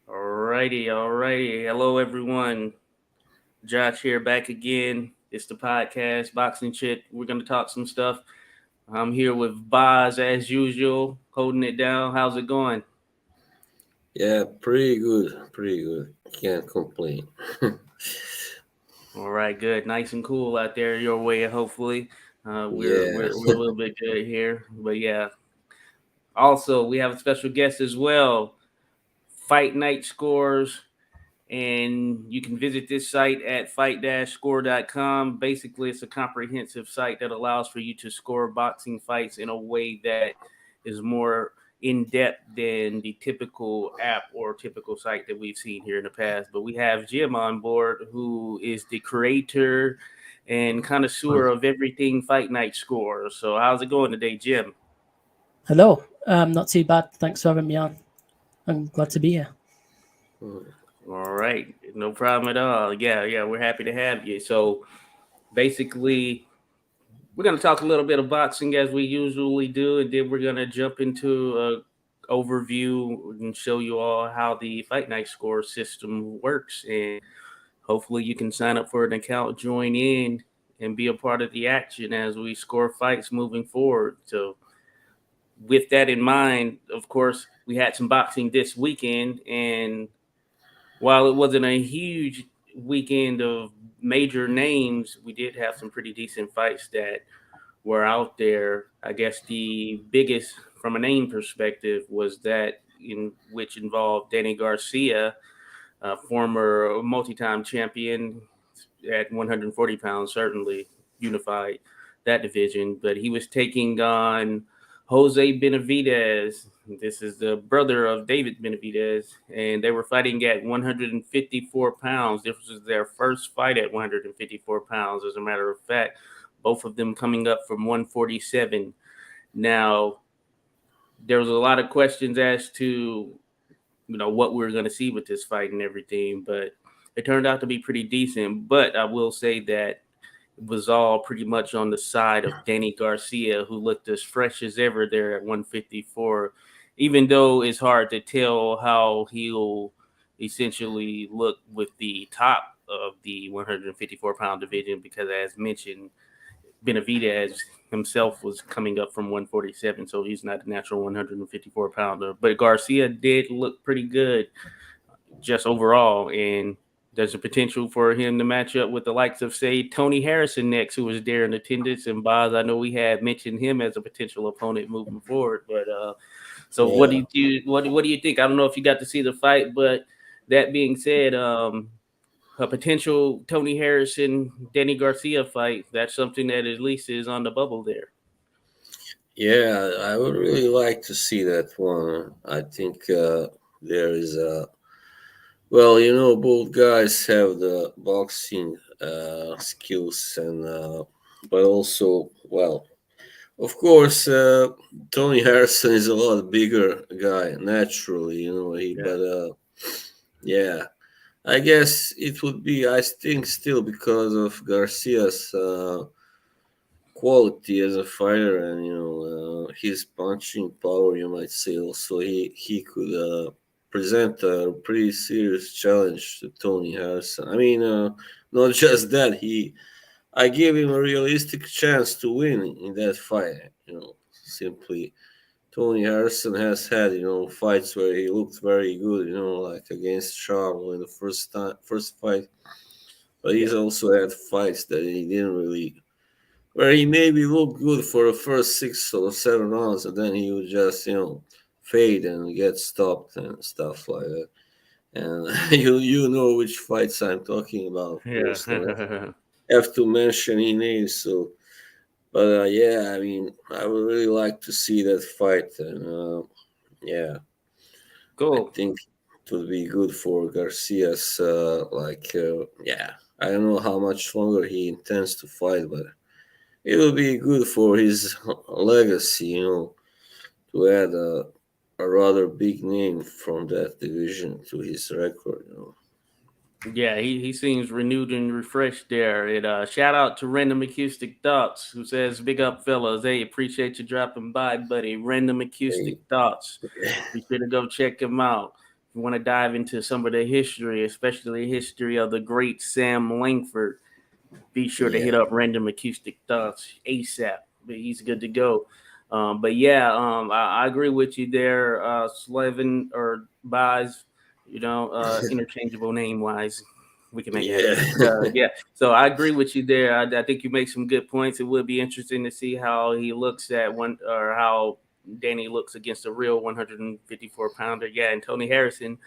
Alrighty, alrighty. Hello, everyone. Josh here, back again. It's the podcast, Boxing Chit. We're gonna talk some stuff. I'm here with Boz as usual, holding it down. How's it going? Yeah, pretty good, pretty good. Can't complain. All right, good. Nice and cool out there your way. Hopefully, we're Yeah, we're we're a little bit good here, but yeah. Also, we have a special guest as well. Fight night scores. And you can visit this site at fight-score.com. Basically, it's a comprehensive site that allows for you to score boxing fights in a way that is more in depth than the typical app or typical site that we've seen here in the past. But we have Jim on board, who is the creator and connoisseur of everything Fight Night Score. So, how's it going today, Jim? Hello. Not too bad. Thanks for having me on. I'm glad to be here. All right, no problem at all. Yeah, we're happy to have you. So, basically, we're going to talk a little bit of boxing as we usually do, and then we're going to jump into a overview and show you all how the Fight Night Score system works. And hopefully, you can sign up for an account, join in, and be a part of the action as we score fights moving forward. So, with that in mind, of course, we had some boxing this weekend, and while it wasn't a huge weekend of major names, we did have some pretty decent fights that were out there. I guess the biggest from a name perspective was that in which involved Danny Garcia, a former multi-time champion at 140 pounds, certainly unified that division, but he was taking on Jose Benavides. This is the brother of David Benavides, and they were fighting at 154 pounds. This was their first fight at 154 pounds, as a matter of fact, both of them coming up from 147. Now, there was a lot of questions as to, what we were going to see with this fight and everything, but it turned out to be pretty decent. But I will say that it was all pretty much on the side of Danny Garcia, who looked as fresh as ever there at 154, even though it's hard to tell how he'll essentially look with the top of the 154-pound division, because, as mentioned, Benavides himself was coming up from 147, so he's not a natural 154 pounder. But Garcia did look pretty good just overall, and there's a potential for him to match up with the likes of, say, Tony Harrison next, who was there in attendance. And Boz, I know we had mentioned him as a potential opponent moving forward. But so what yeah, do what do you think? I don't know if you got to see the fight, but that being said, a potential Tony Harrison Danny Garcia fight, that's something that at least is on the bubble there. yeah. I would really like to see that one. I think there is a well, both guys have the boxing skills, and but also, well, of course, Tony Harrison is a lot bigger guy naturally. Yeah. But yeah. I guess it would be, I think, still because of Garcia's quality as a fighter, and his punching power. You might say also he could present a pretty serious challenge to Tony Harrison. I mean, not just that, I give him a realistic chance to win in that fight. Simply. Tony Harrison has had, fights where he looked very good, like against Charlo in the first fight. But Yeah. he's also had fights that he didn't really, where he maybe looked good for the first 6 or 7 rounds, and then he would just, fade and get stopped and stuff like that. And you know which fights I'm talking about. Of course, don't Yeah. have to mention any names. So, but yeah, I mean, I would really like to see that fight, and yeah. I Cool. think it would be good for Garcia's, yeah. I don't know how much longer he intends to fight, but it will be good for his legacy, to add a rather big name from that division to his record. Yeah, he seems renewed and refreshed there. And shout out to Random Acoustic Thoughts, who says, "Big up, fellas. Hey, appreciate you dropping by, buddy. Random Acoustic Hey, Thoughts. Be sure to go check him out. you want to dive into some of the history, especially the history of the great Sam Langford, be sure to hit Yeah. up Random Acoustic Thoughts ASAP. But he's good to go. But yeah, I agree with you there, Slevin or Baz. Interchangeable name wise, we can make Yeah. that. Yeah, so I agree with you there. I think you make some good points. It would be interesting to see how he looks at one, or how Danny looks against a real 154 pounder. Yeah, and Tony Harrison,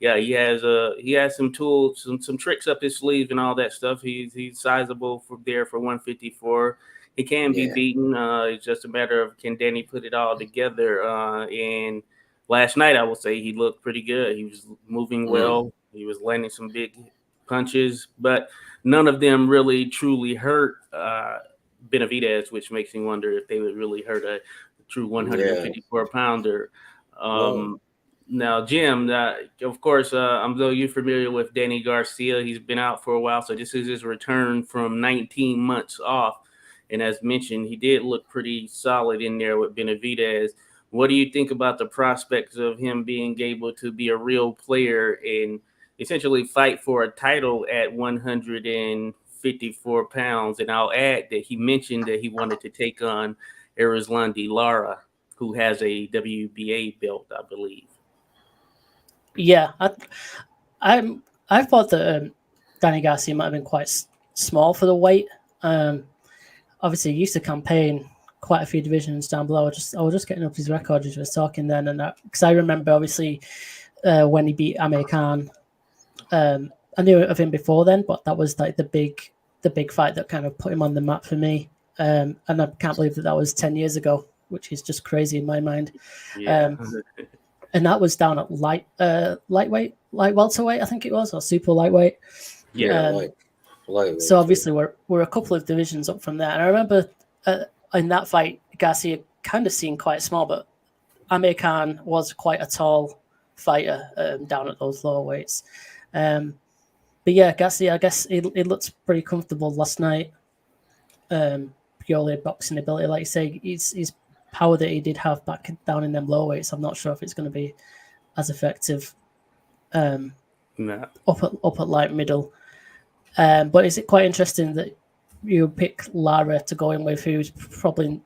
yeah, he has some tools, some tricks up his sleeve and all that stuff. He's sizable for 154. He can be Yeah. beaten. It's just a matter of, can Danny put it all together. And last night, I will say he looked pretty good. He was moving Mm. well. He was landing some big punches, but none of them really truly hurt Benavides, which makes me wonder if they would really hurt a true Yeah. 154 pounder. No. Um, Now, Jim, of course, I'm though you're familiar with Danny Garcia. He's been out for a while, so this is his return from 19 months off. And as mentioned, he did look pretty solid in there with Benavides. What do you think about the prospects of him being able to be a real player and essentially fight for a title at 154 pounds? And I'll add that he mentioned that he wanted to take on Erislandy Lara, who has a WBA belt, I believe. Yeah, I thought that Danny Garcia might have been quite small for the weight. Um, Obviously, he used to campaign quite a few divisions down below. I was just getting up his record as we was talking then, and because I remember obviously when he beat Amir Khan. I knew of him before then, but that was like the big fight that kind of put him on the map for me. And I can't believe that was 10 years ago, which is just crazy in my mind. Yeah. And that was down at light welterweight, I think it was, or super lightweight. Yeah. Yeah. Lightweight. So obviously we're a couple of divisions up from there. And I remember in that fight, Garcia kind of seemed quite small, but Amir Khan was quite a tall fighter down at those lower weights. But yeah, Garcia, I guess he looked pretty comfortable last night. Purely boxing ability, like you say, his power that he did have back down in them low weights. I'm not sure if it's going to be as effective Nah. up at light middle. But is it quite interesting that you pick Lara to go in with, who's probably,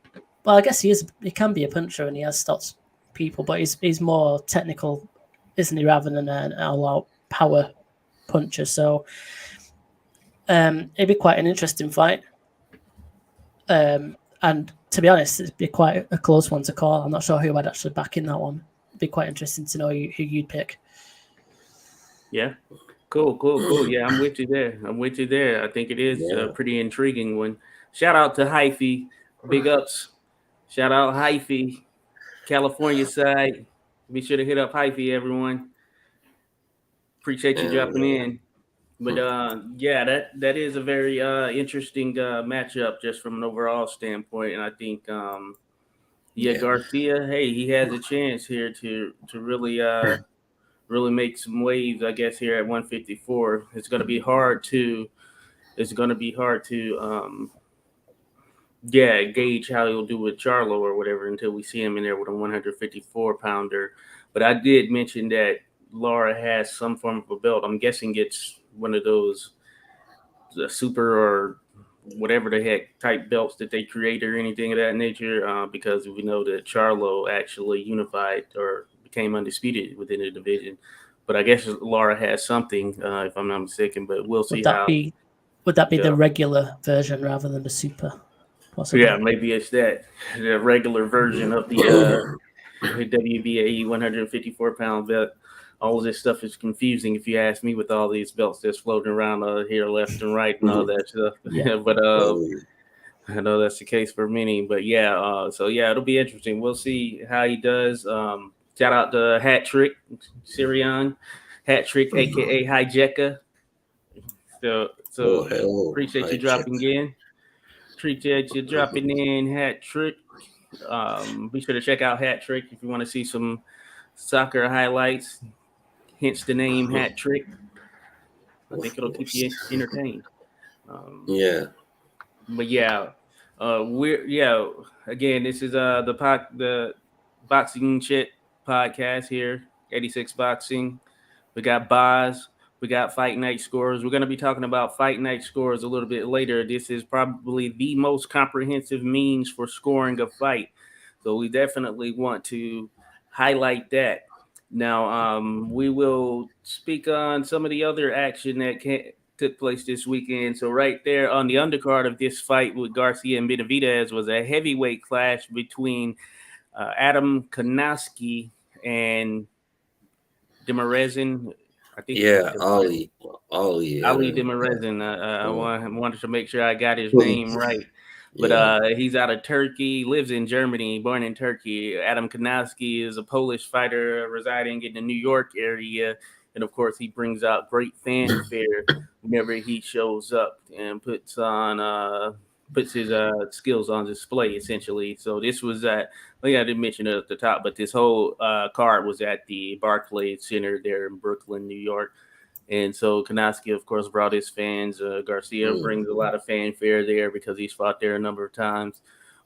well, I guess he can be a puncher and he has stopped people, but he's more technical, isn't he, rather than an all-out power puncher. So it'd be quite an interesting fight. And to be honest, it'd be quite a close one to call. I'm not sure who I'd actually back in that one. It'd be quite interesting to know who you'd pick. Yeah. Cool. Yeah, I'm with you there. I think it is a pretty intriguing one. Shout out to Hyphy. Big ups. Shout out Hyphy. California side. Be sure to hit up Hyphy, everyone. Appreciate you dropping in. But yeah, that is a very interesting matchup just from an overall standpoint. And I think Garcia, hey, he has a chance here to really make some waves, I guess, here at 154. It's going to be hard to gauge how he'll do with Charlo or whatever until we see him in there with a 154 pounder. But I did mention that Lara has some form of a belt. I'm guessing it's one of those super or whatever the heck type belts that they create or anything of that nature, because we know that Charlo actually unified or became undisputed within the division. But I guess Lara has something, if I'm not mistaken. But we'll see Would that be the regular version rather than the super? Possibly. Yeah, maybe it's the regular version of the WBA 154-pound belt. All of this stuff is confusing, if you ask me, with all these belts that's floating around here left and right and all that stuff. Yeah. But I know that's the case for many. But yeah, so yeah, it'll be interesting. We'll see how he does. Shout out to Hat Trick, Sirion, Hat Trick, aka Hijeka. So appreciate you dropping in. Appreciate you dropping in, Hat Trick. Be sure to check out Hat Trick if you want to see some soccer highlights. Hence the name Hat Trick. I think it'll keep you entertained. But yeah, again, this is the Boxing Chit podcast here. 86 Boxing. We got buys. We got fight night scores. We're going to be talking about fight night scores a little bit later. This is probably the most comprehensive means for scoring a fight. So we definitely want to highlight that. Now, we will speak on some of the other action that took place this weekend. So right there on the undercard of this fight with Garcia and Benavides was a heavyweight clash between Adam Konaski and Demirezin. I think Yeah, it's Ali. Ali Yeah, Demirezin. Wanted to make sure I got his yeah. name right. But Yeah. he's out of Turkey, lives in Germany, born in Turkey. Adam Konaski is a Polish fighter residing in the New York area. And of course, he brings out great fanfare whenever he shows up and puts his skills on display, essentially. So this was at, well, yeah, I didn't mention it at the top, but this whole card was at the Barclays Center there in Brooklyn, New York. And so Kanowski, of course, brought his fans. Garcia Mm. brings a lot of fanfare there because he's fought there a number of times.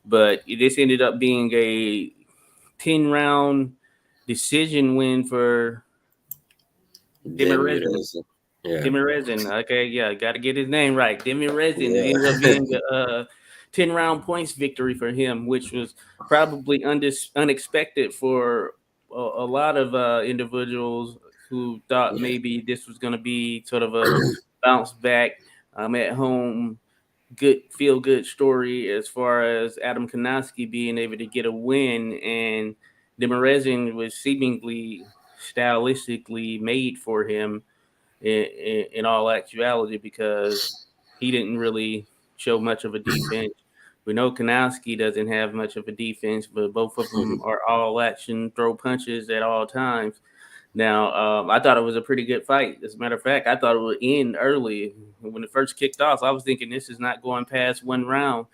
But this ended up being a 10-round decision win for Demirezin. Demirez. Yeah. Demirezin. Okay, yeah, got to get his name right. Demirezin. It ended up Yeah. being a 10-round points victory for him, which was probably unexpected for a lot of individuals who thought Yeah. maybe this was going to be sort of a bounce back at home, good story as far as Adam Konaski being able to get a win, and Demirezin was seemingly stylistically made for him in all actuality because he didn't really show much of a defense. We know Kanowski doesn't have much of a defense, but both of them are all action, throw punches at all times. Now, I thought it was a pretty good fight. As a matter of fact, I thought it would end early. When it first kicked off, I was thinking this is not going past one round.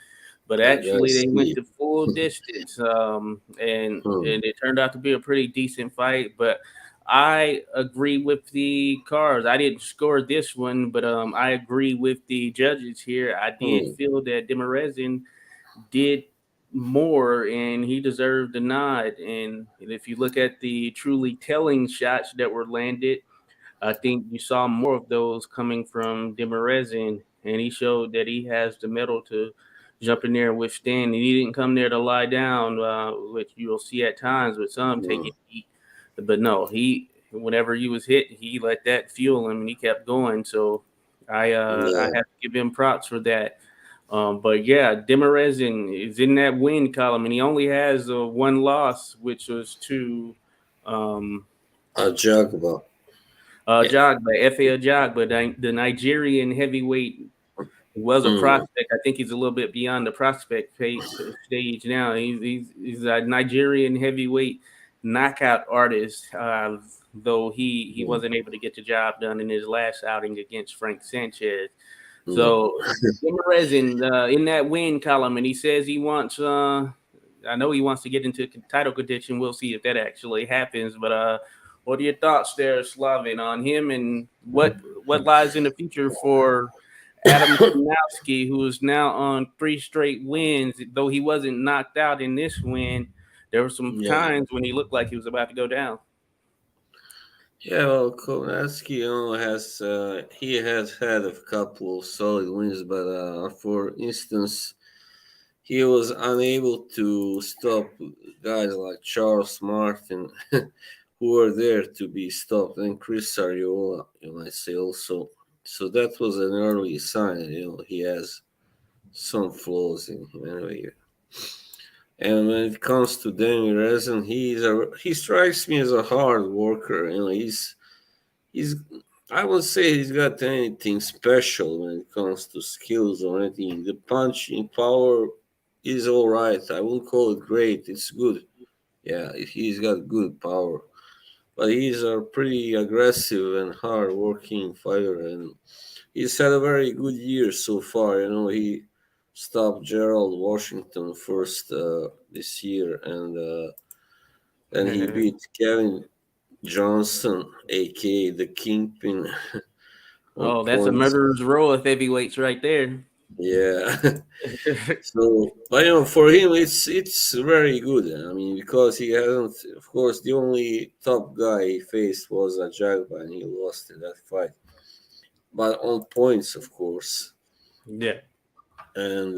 But I gotta actually, they went see. the full distance, and Hmm. it turned out to be a pretty decent fight. But I agree with the cards. I didn't score this one, but I agree with the judges here. I did Hmm. feel that Demirezin did more, and he deserved the nod. And if you look at the truly telling shots that were landed, I think you saw more of those coming from Demirezin, and he showed that he has the metal to jump in there and withstand. And he didn't come there to lie down, which you'll see at times with some Hmm. taking heat. But no, whenever he was hit, he let that fuel him, and he kept going. So I Yeah. have to give him props for that. But yeah, Demirezin is in that win column, and he only has one loss, which was to um, A Jagba. Yeah. Jogba, Efe Jogba, the Nigerian heavyweight, was a Hmm. prospect. I think he's a little bit beyond the prospect stage now. He's a Nigerian heavyweight knockout artist, though he Hmm. wasn't able to get the job done in his last outing against Frank Sanchez. Hmm. So Ramirez in that win column, and he says he wants. I know he wants to get into title contention. We'll see if that actually happens. But what are your thoughts there, Slavin, on him and what lies in the future for Adam Kunowski, who is now on 3 straight wins? Though he wasn't knocked out in this win, there were some Yeah. times when he looked like he was about to go down. Yeah, well, Kownacki, he has had a couple of solid wins, but for instance, he was unable to stop guys like Charles Martin, who were there to be stopped, and Chris Ariola, you might say also. So that was an early sign. He has some flaws in him anyway. And when it comes to Danny Rezin, he strikes me as a hard worker. He's I would say he's got anything special when it comes to skills or anything. The punching power is all right. I wouldn't call it great. It's good. Yeah, he's got good power. But he's a pretty aggressive and hard working fighter, and he's had a very good year so far. He stopped Gerald Washington first this year, and then he beat Kevin Johnson, aka the Kingpin, on Oh, that's a points. murderer's row of heavyweights right there. Yeah. So, but for him, it's very good. I mean, because he hasn't. Of course, the only top guy he faced was a Jagba, and he lost in that fight. But on points, of course. Yeah. And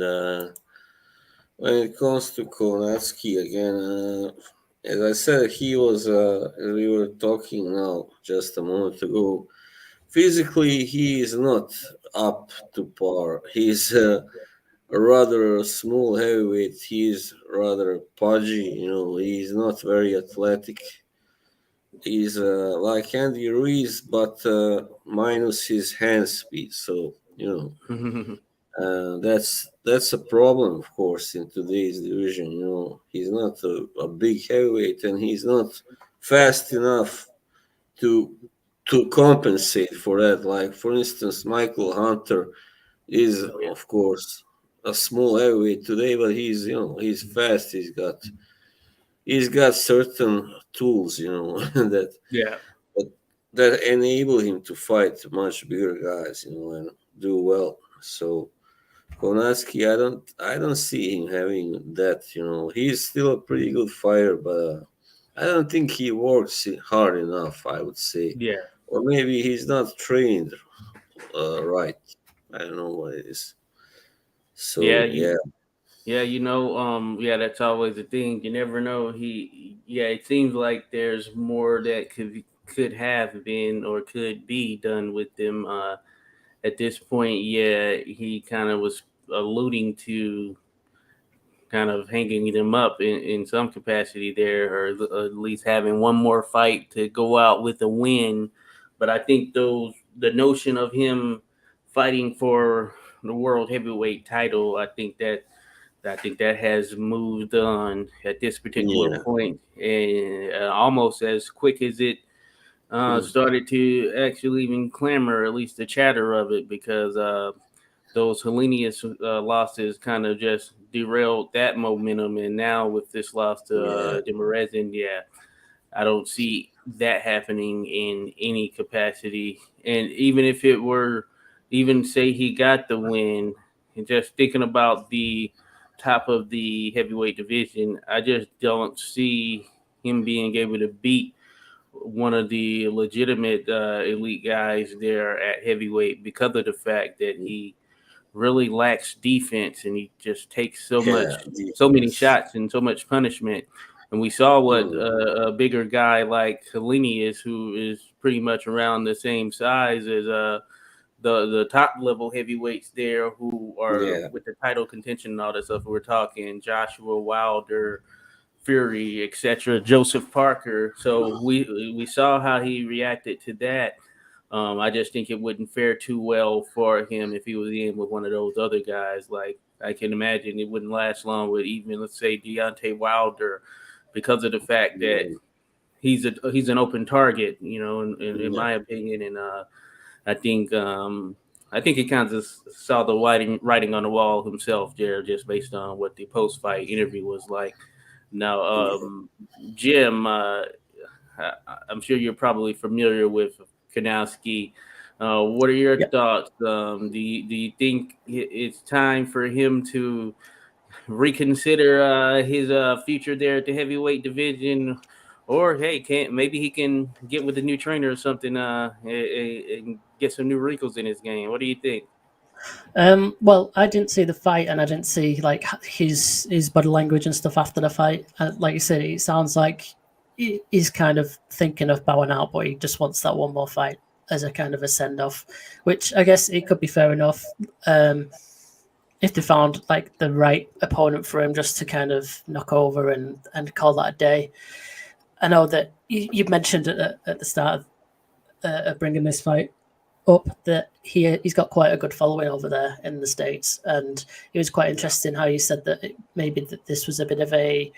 when it comes to Konatsky again, as I said, he was. As we were talking now just a moment ago. Physically, he is not up to par. He's a rather small heavyweight. He's rather pudgy. He's not very athletic. He's like Andy Ruiz, but minus his hand speed. So that's a problem, of course, in today's division. He's not a big heavyweight, and he's not fast enough to compensate for that. Like for instance, Michael Hunter is, Oh, yeah. of course, a small heavyweight today, but he's fast. He's got certain tools, that Yeah. that enable him to fight much bigger guys, and do well. So Konatsky, I don't see him having that. He's still a pretty good fighter, but I don't think he works hard enough. I would say, Yeah. or maybe he's not trained right. I don't know what it is. Yeah. So yeah, Yeah, that's always the thing. You never know. Yeah, it seems like there's more that could have been or could be done with them. At this point, yeah, he kind of was alluding to kind of hanging them up in some capacity there, or at least having one more fight to go out with a win. But I think the notion of him fighting for the world heavyweight title, I think that has moved on at this particular yeah, point, and almost as quick as it mm, started to actually even clamor, at least the chatter of it, because those Hellenius losses kind of just derailed that momentum. And now with this loss to yeah, Demerezin, yeah, I don't see that happening in any capacity. And even if it were, even say he got the win, and just thinking about the top of the heavyweight division, I just don't see him being able to beat one of the legitimate elite guys there at heavyweight because of the fact that he really lacks defense and he just takes yeah. so many Defense. shots and so much punishment. And we saw what Mm, a bigger guy like Heleni is, who is pretty much around the same size as the top level heavyweights there, who are yeah, with the title contention and all that stuff. We're talking Joshua Wilder, Fury, etc., Joseph Parker. So we saw how he reacted to that. I just think it wouldn't fare too well for him if he was in with one of those other guys. Like I can imagine it wouldn't last long with even, let's say, Deontay Wilder, because of the fact that mm, he's an open target, in yeah, my opinion. And I think I think he kind of saw the writing on the wall himself there, just based on what the post fight interview was like. Now, yeah, Jim, I'm sure you're probably familiar with Kanowski. What are your Yeah. thoughts? Do you think it's time for him to reconsider his future there at the heavyweight division, or hey, can maybe he can get with a new trainer or something, and get some new wrinkles in his game? What do you think? Well, I didn't see the fight, and I didn't see like his body language and stuff after the fight. Like you said, it sounds like he's kind of thinking of bowing out, but he just wants that one more fight as a kind of a send off, which I guess it could be fair enough. If they found like the right opponent for him just to kind of knock over and call that a day. I know that you mentioned at the start of bringing this fight up that he's got quite a good following over there in the States, and it was quite interesting how you said that maybe that this was a bit of a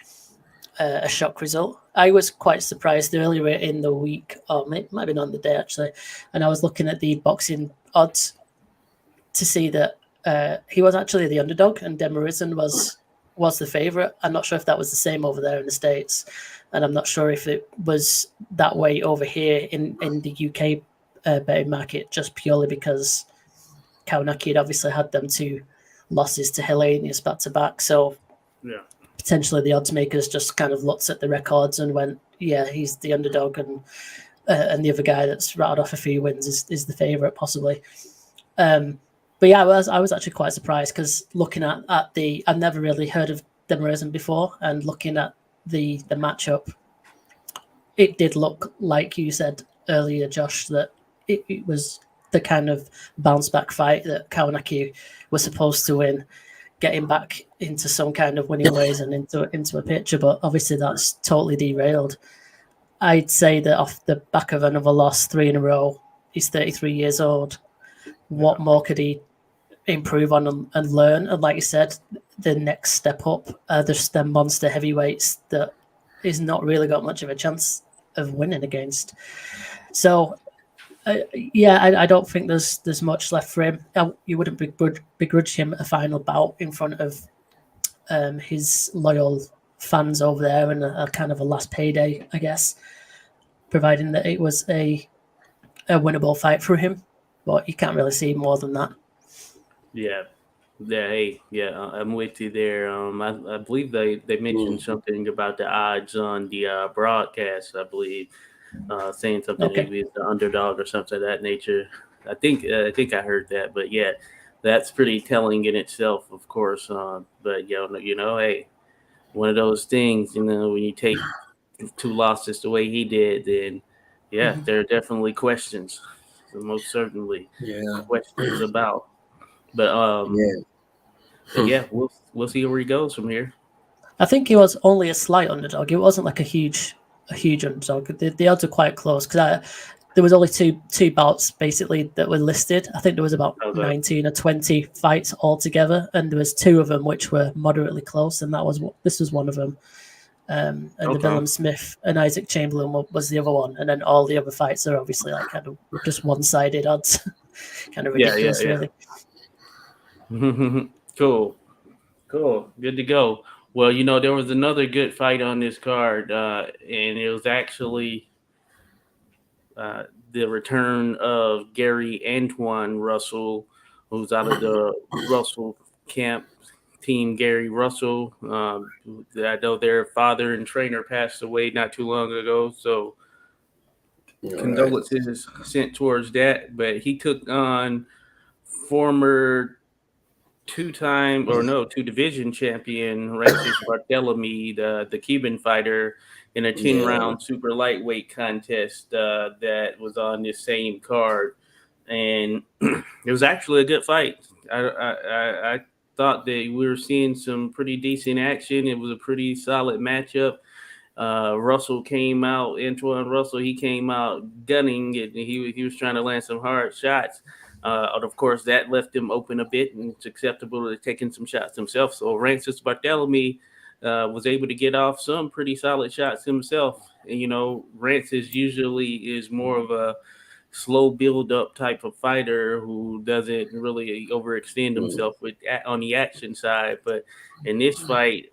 shock result. I was quite surprised earlier in the week, or might have been on the day actually, and I was looking at the boxing odds to see that he was actually the underdog and Demirizin was the favorite. I'm not sure if that was the same over there in the States, and I'm not sure if it was that way over here in the UK betting market, just purely because Kaunaki had obviously had them two losses to Hellenius back to back. So Yeah. potentially the odds makers just kind of looked at the records and went, yeah, he's the underdog, and the other guy that's rattled off a few wins is the favourite possibly. But yeah, I was actually quite surprised because looking at the, I've never really heard of Demirezen before, and looking at the matchup, it did look like you said earlier, Josh, that it was the kind of bounce back fight that Kawanaki was supposed to win, getting back into some kind of winning ways and into a picture. But obviously that's totally derailed. I'd say that off the back of another loss, 3 in a row, he's 33 years old. What more could he improve on and learn? And like you said, the next step up, there's the monster heavyweights that is not really got much of a chance of winning against. So, I don't think there's much left for him. You wouldn't begrudge him a final bout in front of his loyal fans over there and a kind of a last payday, I guess, providing that it was a winnable fight for him. But you can't really see more than that. Yeah. Yeah, hey, yeah, I'm with you there. I believe they mentioned something about the odds on the broadcast. I believe saying something Okay. maybe it's the underdog or something of that nature. I think I heard that, but yeah, that's pretty telling in itself, of course. But hey, one of those things, when you take 2 losses the way he did, then yeah, Mhm. there are definitely questions. So most certainly Yeah. questions about. But Yeah. but yeah, we'll see where he goes from here. I think he was only a slight underdog. It wasn't like a huge underdog. The odds are quite close because there was only two bouts basically that were listed. I think there was about Okay. 19 or 20 fights altogether, and there was 2 of them which were moderately close, and this was one of them. And the Okay. Billum Smith and Isaac Chamberlain was the other one, and then all the other fights are obviously like kind of just one-sided odds, kind of Yeah, ridiculous, really. Cool. Cool. Good to go. Well, there was another good fight on this card, and it was actually uh, the return of Gary Antoine Russell, who's out of the Russell camp team. Gary Russell. I know their father and trainer passed away not too long ago, so All right. condolences sent towards that. But he took on former two division champion Francis Barthélemy, the Cuban fighter, in a 10 Yeah. round super lightweight contest that was on this same card, and it was actually a good fight. I thought that we were seeing some pretty decent action. It was a pretty solid matchup. Antoine Russell, he came out gunning, and he was trying to land some hard shots. And of course, that left him open a bit, and it's acceptable to taking some shots himself. So Francis Barthélemy was able to get off some pretty solid shots himself. And Francis usually is more of a slow build up type of fighter who doesn't really overextend Mm. himself on the action side. But in this fight,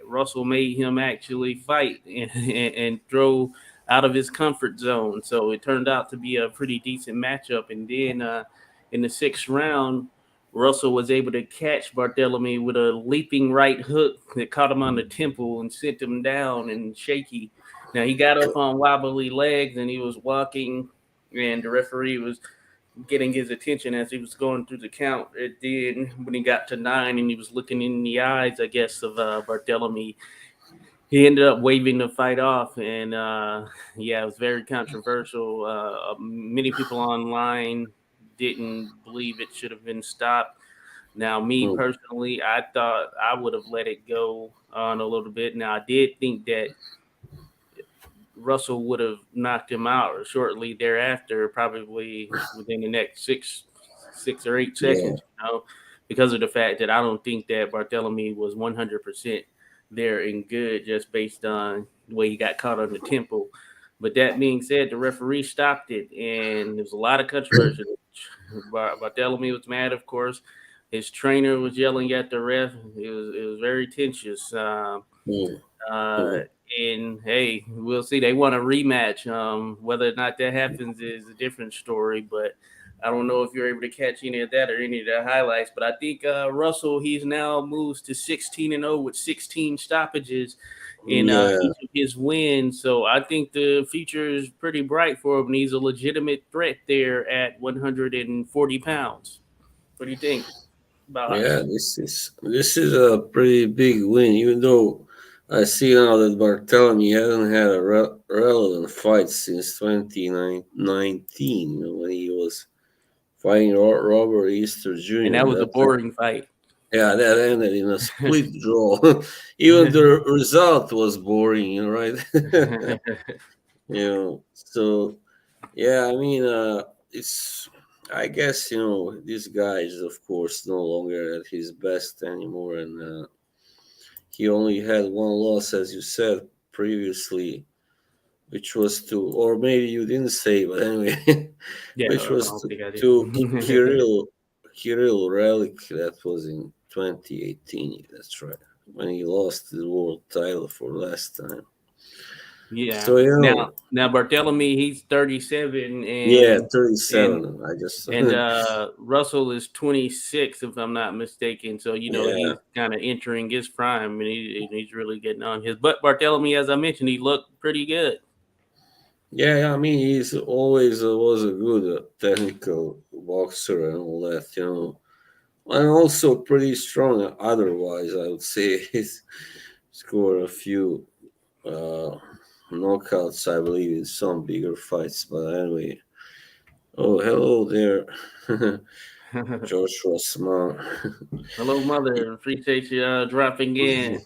Russell made him actually fight and throw out of his comfort zone. So it turned out to be a pretty decent matchup. And then in the 6th round, Russell was able to catch Barthélemy with a leaping right hook that caught him on the temple and sent him down and shaky. Now he got up on wobbly legs and he was walking, and the referee was getting his attention as he was going through the count. It did when he got to 9 and he was looking in the eyes, I guess, of Barthélemy. He ended up waving the fight off, and yeah, it was very controversial. Many people online didn't believe it should have been stopped. Now, me Mm. personally, I thought I would have let it go on a little bit. Now, I did think that Russell would have knocked him out shortly thereafter, probably within the next 6 or 8 seconds, Yeah. because of the fact that I don't think that Barthélemy was 100% there and good just based on the way he got caught on the temple. But that being said, the referee stopped it, and there was a lot of controversy. Barthélemy was mad, of course. His trainer was yelling at the ref. It was very tense. Mm. Uh, Mm. and hey, we'll see. They want a rematch. Whether or not that happens is a different story. But I don't know if you're able to catch any of that or any of the highlights, but I think Russell he's now moves to 16-0 with 16 stoppages in Yeah, each of his wins. So I think the future is pretty bright for him. And he's a legitimate threat there at 140 pounds. What do you think, yeah. Box? This is a pretty big win, even though I see now that Bartholomew hasn't had a relevant fight since 2019, when he was fighting Robert Easter And Jr. that And was a that time, boring fight. yeah, that ended in a split draw. Even the result was boring, right? So yeah, I mean, it's. I guess this guy is, of course, no longer at his best anymore, and he only had one loss, as you said previously, which was to, or maybe you didn't say, but anyway, Yeah, which I was don't think I did. to Kirill Relic. That was in 2018. That's right, when he lost the world title for last time. Yeah. So Now Bartholomew, he's 37 yeah, and 37. I just Russell is 26 if I'm not mistaken. So yeah. he's kind of entering his prime and he's really getting on his. But Bartholomew, as I mentioned, he looked pretty good. Yeah, I mean, he's always was a good technical boxer and all that. And also pretty strong otherwise, I would say. He's scored a few uh, knockouts, I believe, in some bigger fights. But anyway, oh, hello there, Joshua Smart. Hello, mother. Appreciate you dropping in.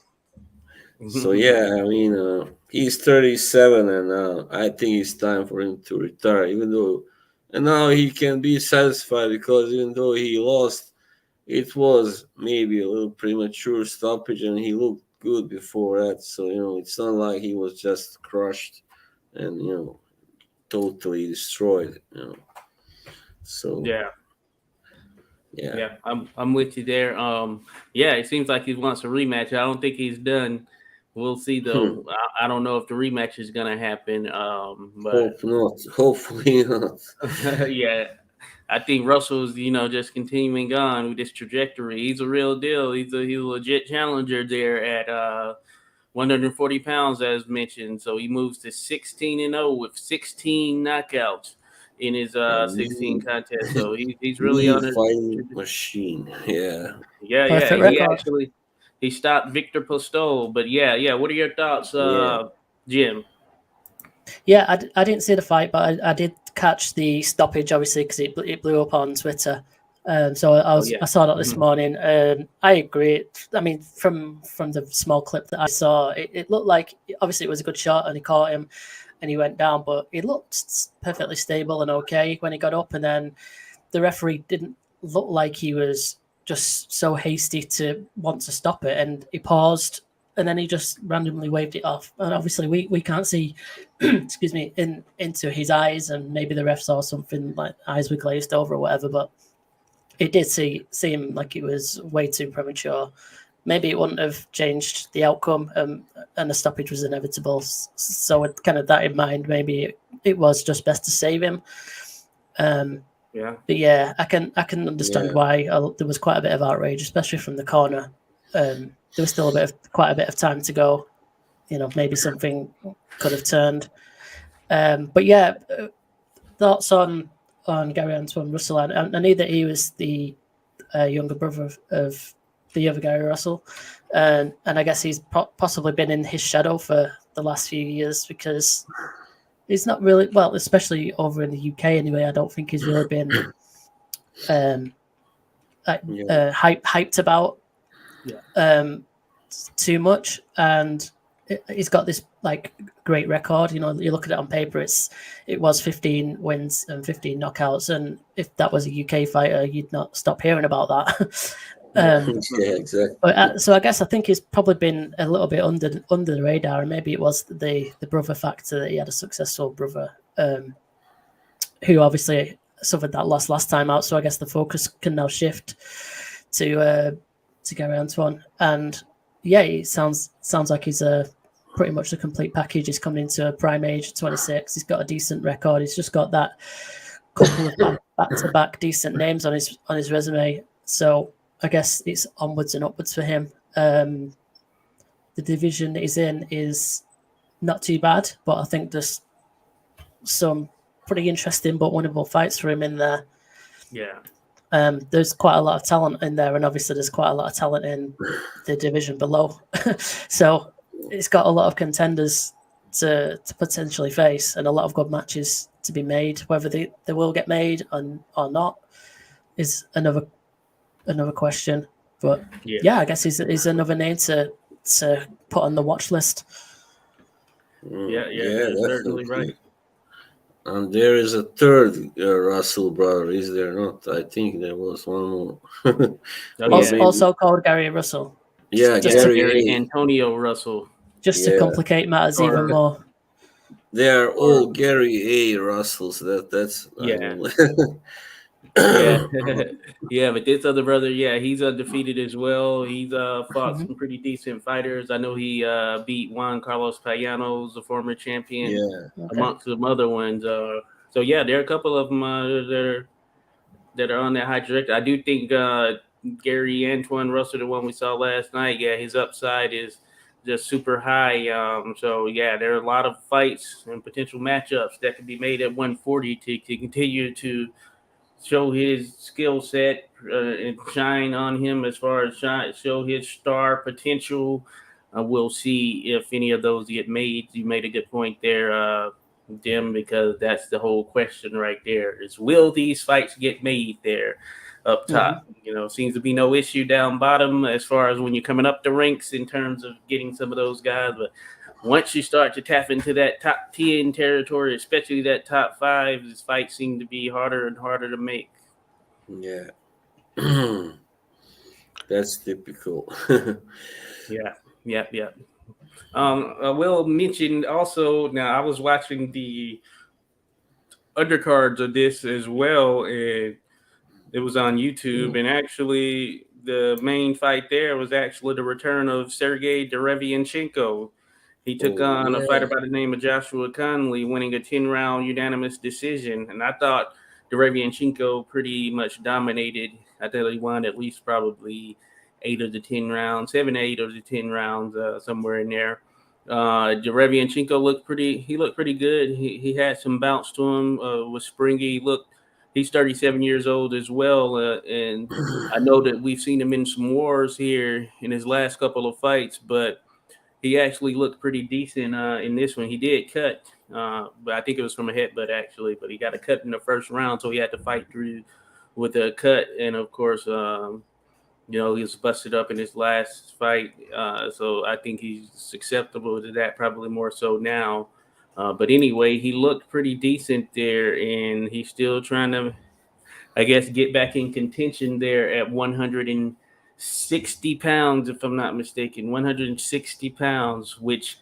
So yeah, I mean, he's 37, and I think it's time for him to retire. Even though, and now he can be satisfied because even though he lost, it was maybe a little premature stoppage, and he looked good before that. So it's not like he was just crushed and totally destroyed. So Yeah. yeah. Yeah, I'm with you there. Yeah, it seems like he wants a rematch. I don't think he's done. We'll see though. I don't know if the rematch is gonna happen. But Hope not. Hopefully not. yeah, I think Russell's just continuing on with this trajectory. He's a real deal. He's a legit challenger there at 140 pounds, as mentioned. So he moves to 16-0 with 16 knockouts in his A 16 mean, contests. So he's really mean on a fighting machine. Yeah. yeah. Perfect He record. actually he stopped Victor Postol. But yeah. What are your thoughts, Yeah. Jim? Yeah, I didn't see the fight, but I did catch the stoppage, obviously, because it blew up on Twitter. So Oh yeah. I saw that this morning. I agree. I mean, from the small clip that I saw, it looked like obviously it was a good shot, and he caught him, and he went down. But he looked perfectly stable and okay when he got up, and then the referee didn't look like he was just so hasty to want to stop it, and he paused, and then he just randomly waved it off. And obviously, we can't see, excuse me, into his eyes, and maybe the ref saw something like eyes were glazed over or whatever. But it did seem like it was way too premature. Maybe it wouldn't have changed the outcome, and the stoppage was inevitable. So with kind of that in mind, maybe it was just best to save him. Yeah. But yeah, I can understand Yeah. why there was quite a bit of outrage, especially from the corner. There was still quite a bit of time to go. Maybe something could have turned. But yeah, thoughts on Gary Antoine Russell. I knew that he was the younger brother of the other Gary Russell, and I guess he's possibly been in his shadow for the last few years because he's not really well, especially over in the UK anyway. I don't think he's really been hyped about too much, and he's got this great record. You look at it on paper, it was 15 wins and 15 knockouts, and if that was a UK fighter, you'd not stop hearing about that. Yeah, exactly. But so I think he's probably been a little bit under the radar, and maybe it was the brother factor that he had a successful brother who obviously suffered that loss last time out. So I guess the focus can now shift to Gary Antoine, and yeah, it sounds like he's pretty much the complete package. He's coming into a prime age, 26. He's got a decent record. He's just got that couple of back-to-back decent names on his resume. So I guess it's onwards and upwards for him. The division he's in is not too bad, but I think there's some pretty interesting but winnable fights for him in there. Yeah. There's quite a lot of talent in there, and obviously there's quite a lot of talent in the division below. So it's got a lot of contenders to potentially face, and a lot of good matches to be made. Whether they will get made or not is another question. But yeah, I guess he's another name to put on the watch list. Yeah, you're certainly right. And there is a third Russell brother, is there not? I think there was one more. Also called Gary Russell. Yeah, Gary Antonio Russell. Just to complicate matters even more. They are all Gary A. Russells. That's yeah. Yeah, but this other brother, he's undefeated as well. He's fought some pretty decent fighters. I know he beat Juan Carlos Payanos, the former champion, amongst some other ones. So yeah, there are a couple of them that are on that high trajectory. I do think Gary Antoine Russell, the one we saw last night, his upside is just super high. So yeah, there are a lot of fights and potential matchups that could be made at 140 to continue to show his skill set and shine on him as far as show his star potential. We'll see if any of those get made. You made a good point there, Jim, because that's the whole question right there is, will these fights get made there up top? Seems to be no issue down bottom as far as when you're coming up the ranks in terms of getting some of those guys. But once you start to tap into that top 10 territory, especially that top 5, these fights seem to be harder and harder to make. Yeah. That's typical. Yeah. I will mention also, now I was watching the undercards of this as well, and it was on YouTube, and actually the main fight there was actually the return of Sergey Derevianchenko. He took on a fighter by the name of Joshua Conley, winning a 10-round unanimous decision. And I thought Dorevianchenko pretty much dominated. I thought he won at least probably 8 of the 10 rounds, 7 to 8 of the 10 rounds, somewhere in there. Dorevianchenko looked pretty good. He had some bounce to him, was springy. He's 37 years old as well. And I know that we've seen him in some wars here in his last couple of fights, but he actually looked pretty decent in this one. He did cut, but I think it was from a headbutt actually. But he got a cut in the first round, so he had to fight through with a cut. And of course, he was busted up in his last fight. So I think he's susceptible to that, probably more so now. But anyway, he looked pretty decent there, and he's still trying to, I guess, get back in contention there at 160 pounds, if I'm not mistaken, 160 pounds, which,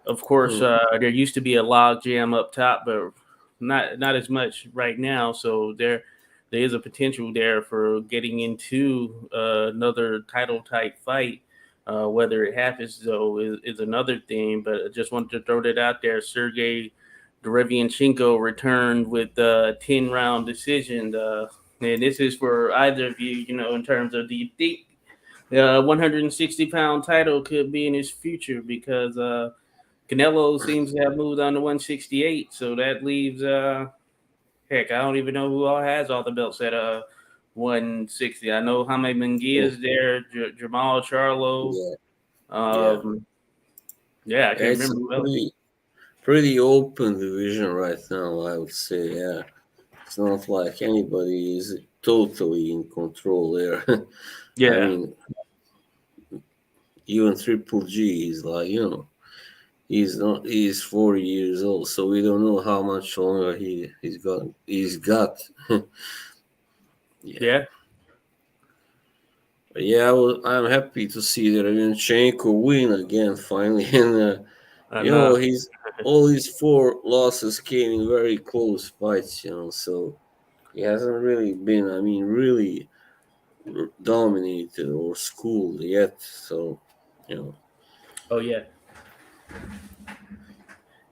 of course, there used to be a log jam up top, but not as much right now. So there is a potential there for getting into another title type fight. Whether it happens, though, is another thing. But I just wanted to throw that out there. Sergey Dorevianchenko returned with a 10-round decision. And this is for either of you, in terms of, do you think the 160-pound title could be in his future? Because Canelo seems to have moved on to 168. So that leaves, heck, I don't even know who all has all the belts at 160. I know Jaime Munguia is there, Jamal Charlo. I can't remember who else. Pretty open division right now, I would say. Yeah, it's not like anybody is totally in control there. Yeah, I mean, even Triple G is like, he's 40 years old, so we don't know how much longer he's got. Yeah. But yeah, I'm happy to see Derivancinko win again finally, and all his 4 losses came in very close fights, so he hasn't really been, really dominated or schooled yet. So, Oh yeah.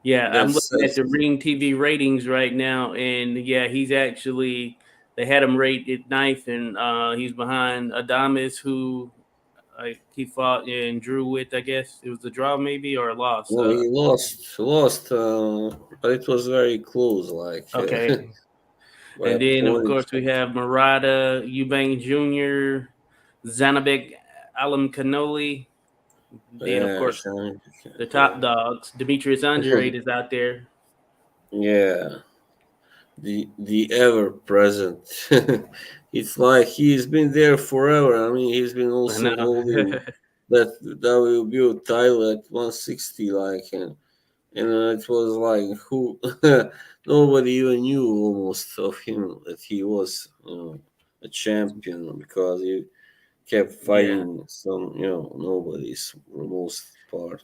Yeah, I'm looking at the Ring TV ratings right now, and he's actually they had him rated ninth, and he's behind Adames, who he fought and drew with. I guess it was a draw, maybe, or a loss. No, he lost, but it was very close, like Okay. by a And then, of point. course, we have Murata, Eubank Jr., Zanabek Alam Kanoli. Then, of Yeah, course, the top dogs. Demetrius Andrade is out there. yeah, the ever present. It's like he's been there forever. I mean, he's been I also know. holding that WBO title at 160, like, and it was like who nobody even knew almost of him that he was, a champion because he kept Yeah. fighting some, nobodies for the most part,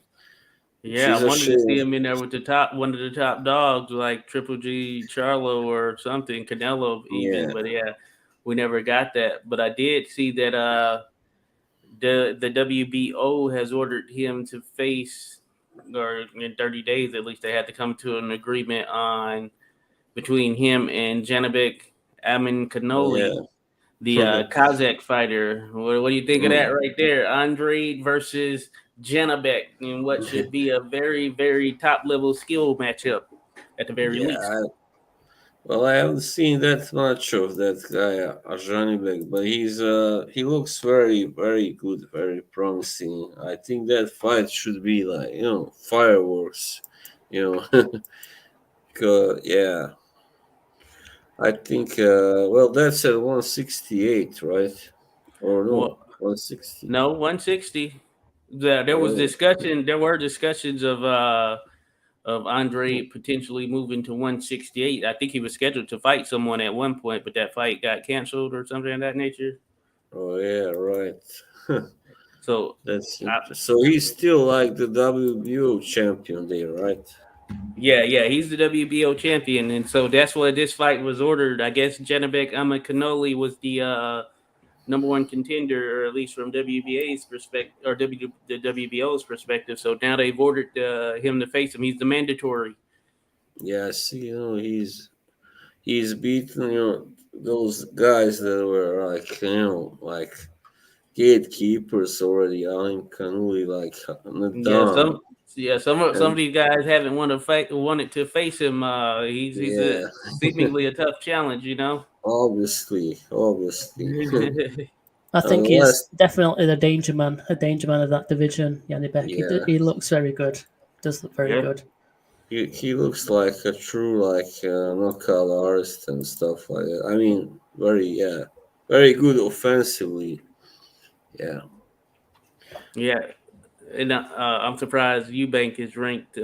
which Yeah, I is a wanted to see shame. him in there with one of the top dogs, like Triple G, Charlo, or something, Canelo even. Yeah, But yeah, we never got that. But I did see that the WBO has ordered him to face, or in 30 days at least, they had to come to an agreement on between him and Janibek Amin yeah. Kanoli, the Kazakh fighter. What do you think of that Mm. right there? Andre versus Janibek in what should be a very, very top level skill matchup at the very Yeah, least. well, I haven't seen that much of that guy, Ajanibek, but he looks very, very good, very promising. I think that fight should be like, fireworks, you know. 'Cause, yeah, I think. Well, that's at 168, right? Or no, Well, 160. no, 160. There was Oh, discussion. There were discussions of Andre potentially moving to 168. I think he was scheduled to fight someone at one point, but that fight got canceled or something of that nature. oh yeah, right. So, That's I, interesting. So he's still like the WBO champion there, right? yeah, he's the WBO champion, and so that's why this fight was ordered. I guess Janibek Amakanoli was the number one contender, or at least from WBA's perspective, or the WBO's perspective. So now they've ordered him to face him. He's the mandatory. Yeah, I see. He's beaten, those guys that were like, like gatekeepers already. Alim Kanuli, like Yeah, Nadam, some of and these guys haven't wanted to face him. He's yeah, seemingly a tough challenge, you know. obviously, I think he's unless, definitely a danger man of that division. Yanni Beck. yeah, He looks very good. Does look very Yeah, good. he looks like a true like knockout artist and stuff like that. I mean, very good offensively. Yeah, yeah, and I'm surprised Eubank is ranked